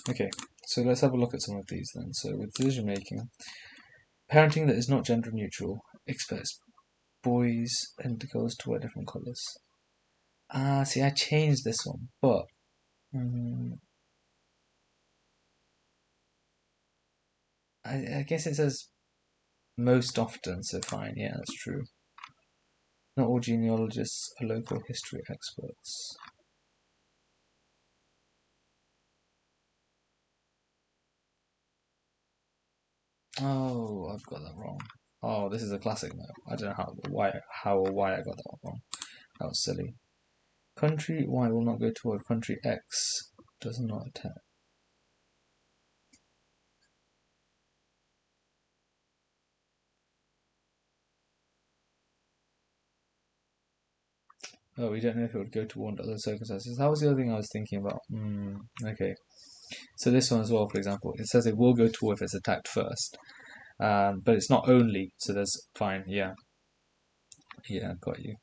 okay, so let's have a look at some of these then. So with decision making, parenting that is not gender neutral expects boys and girls to wear different colours. See, I changed this one, but I guess it says most often, so fine, yeah, that's true. Not all genealogists are local history experts. Oh, I've got that wrong. Oh, this is a classic now. I don't know how or why I got that one wrong. That was silly. Country Y will not go toward country X does not attack. Oh, we don't know if it would go toward other circumstances. That was the other thing I was thinking about. Okay. So this one as well, for example, it says it will go toward if it's attacked first. But it's not only, so there's fine, yeah. Yeah, got you.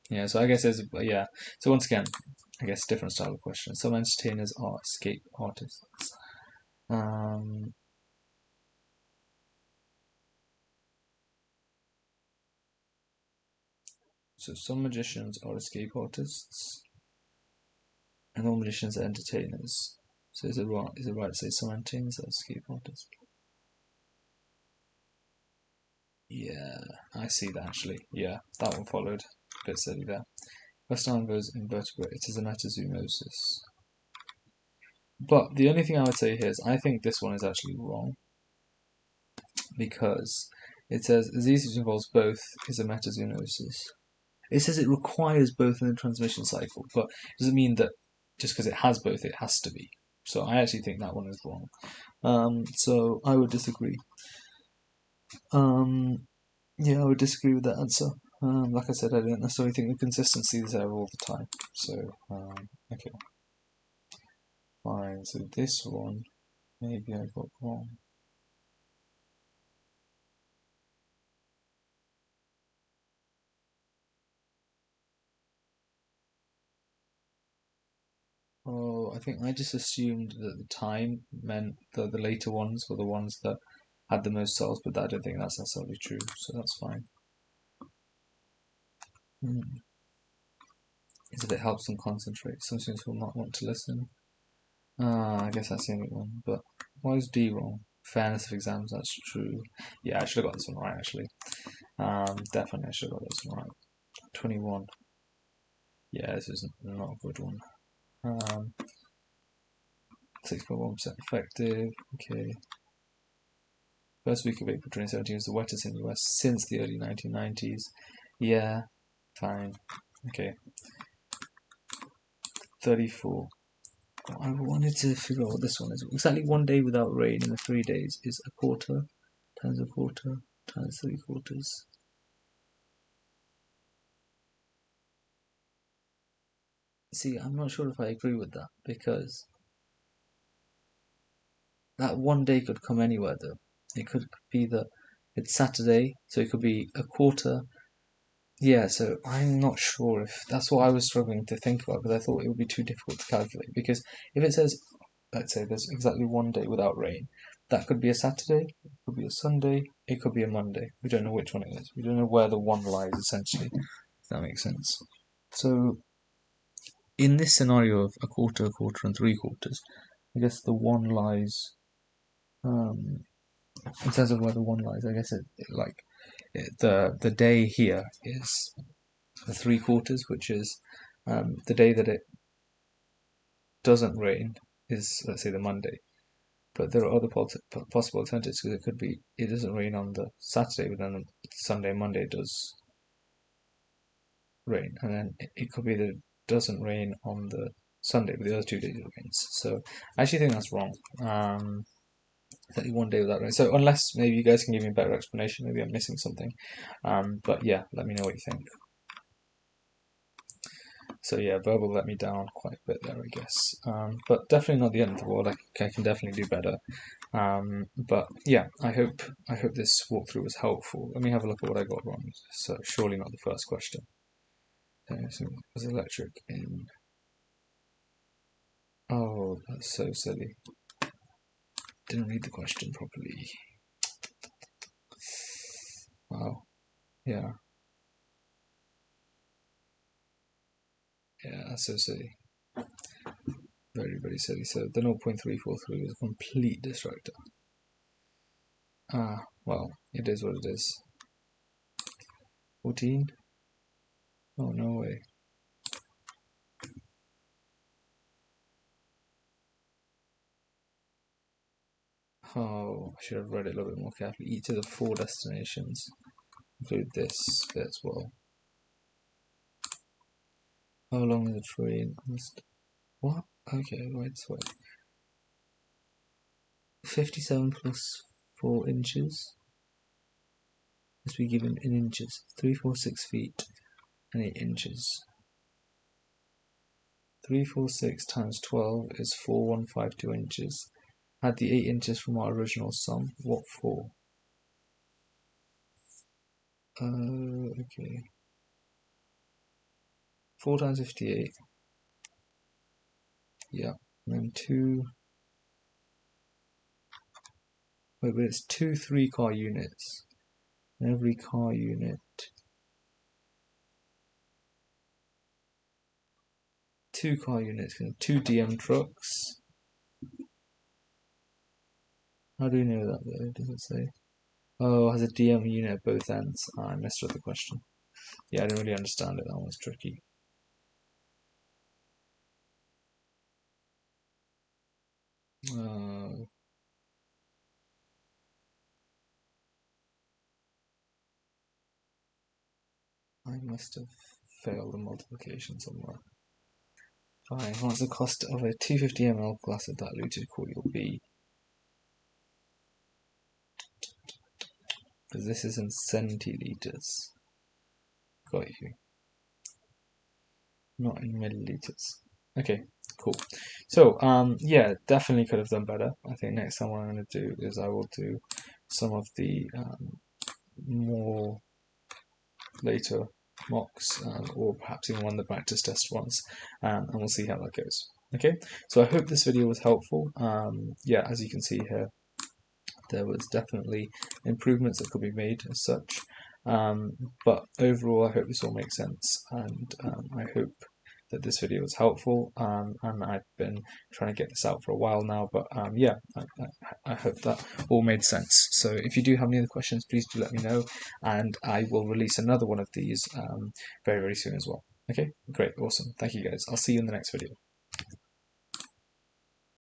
Yeah, so I guess there's, yeah. So once again, I guess different style of question. Some entertainers are escape artists. So some magicians are escape artists, and all magicians are entertainers. So is it right? Is it right to say some entertainers are escape artists? Yeah, I see that actually. Yeah, that one followed. A bit silly there. West Island goes invertebrate. It is a metazoonosis. But the only thing I would say here is I think this one is actually wrong because it says disease which involves both is a metazoonosis. It says it requires both in the transmission cycle, but it doesn't mean that just because it has both, it has to be. So I actually think that one is wrong. So I would disagree. Yeah, I would disagree with that answer. Like I said, I don't necessarily think the consistency is there all the time. So, okay. Fine, so this one, maybe I got wrong. Oh, I think I just assumed that the time meant that the later ones were the ones that had the most cells, but I don't think that's necessarily true, so that's fine. Is if it helps them concentrate. Some students will not want to listen. I guess that's the only one, but why is D wrong? Fairness of exams, that's true. Yeah, I should have got this one right, actually. Definitely I should have got this one right. 21. Yeah, this is not a good one. 6.1% effective. Okay. First week of April 2017 was the wettest in the US since the early 1990s. Yeah, fine. Okay. 34. I wanted to figure out what this one is. Exactly 1 day without rain in the 3 days is a quarter times 3/4. See, I'm not sure if I agree with that because that 1 day could come anywhere though. It could be that it's Saturday, so it could be a quarter. Yeah, so I'm not sure if that's what I was struggling to think about because I thought it would be too difficult to calculate. Because if it says let's say there's exactly one day without rain. That could be a Saturday, it could be a Sunday, it could be a Monday. We don't know which one it is. We don't know where the one lies, essentially, if that makes sense. So in this scenario of a quarter, and 3/4, I guess the one lies, in terms of where the one lies, I guess the day here is the 3/4, which is the day that it doesn't rain is, let's say, the Monday. But there are other possible alternatives, because it could be it doesn't rain on the Saturday, but then Sunday, Monday does rain, and then it could be that it doesn't rain on the Sunday, but the other 2 days it rains. So I actually think that's wrong. Only one day without rain. So unless maybe you guys can give me a better explanation, maybe I'm missing something. But yeah, let me know what you think. So yeah, verbal let me down quite a bit there, I guess. But definitely not the end of the world. I can definitely do better. But yeah, I hope this walkthrough was helpful. Let me have a look at what I got wrong. So surely not the first question. So it was electric in. Oh, that's so silly. Didn't read the question properly. Wow. Yeah. Yeah, that's so silly. Very, very silly. So the 0.343 was a complete distractor. Well, it is what it is. 14? Oh, no way. Oh, I should have read it a little bit more carefully. Each of the 4 destinations include this bit as well. How long is the train? What? Okay, right, so 57 plus 4 inches must be given in inches. 346 feet and 8 inches. 346 times 12 is 4152 inches. Add the 8 inches from our original sum. What for? Okay. 4 times 58. Yeah. And then 2. Wait, but it's 2 3-car units. And every car unit. 2 car units. 2 DM trucks. How do we know that though? Does it say? Oh, it has a DM unit at both ends. I messed up the question. Yeah, I didn't really understand it. That one was tricky. I must have failed the multiplication somewhere. Fine. What's the cost of a 250 ml glass of diluted cordial B? Because this is in centiliters. Got you. Not in milliliters. Okay, cool. So, yeah, definitely could have done better. I think next time what I'm going to do is I will do some of the more later mocks, or perhaps even one of the practice test ones, and we'll see how that goes. Okay, so I hope this video was helpful. Yeah, as you can see here, there was definitely improvements that could be made as such. But overall, I hope this all makes sense, and I hope that this video was helpful. And I've been trying to get this out for a while now, but yeah, I hope that all made sense. So if you do have any other questions, please do let me know, and I will release another one of these very, very soon as well. Okay, great, awesome. Thank you guys. I'll see you in the next video.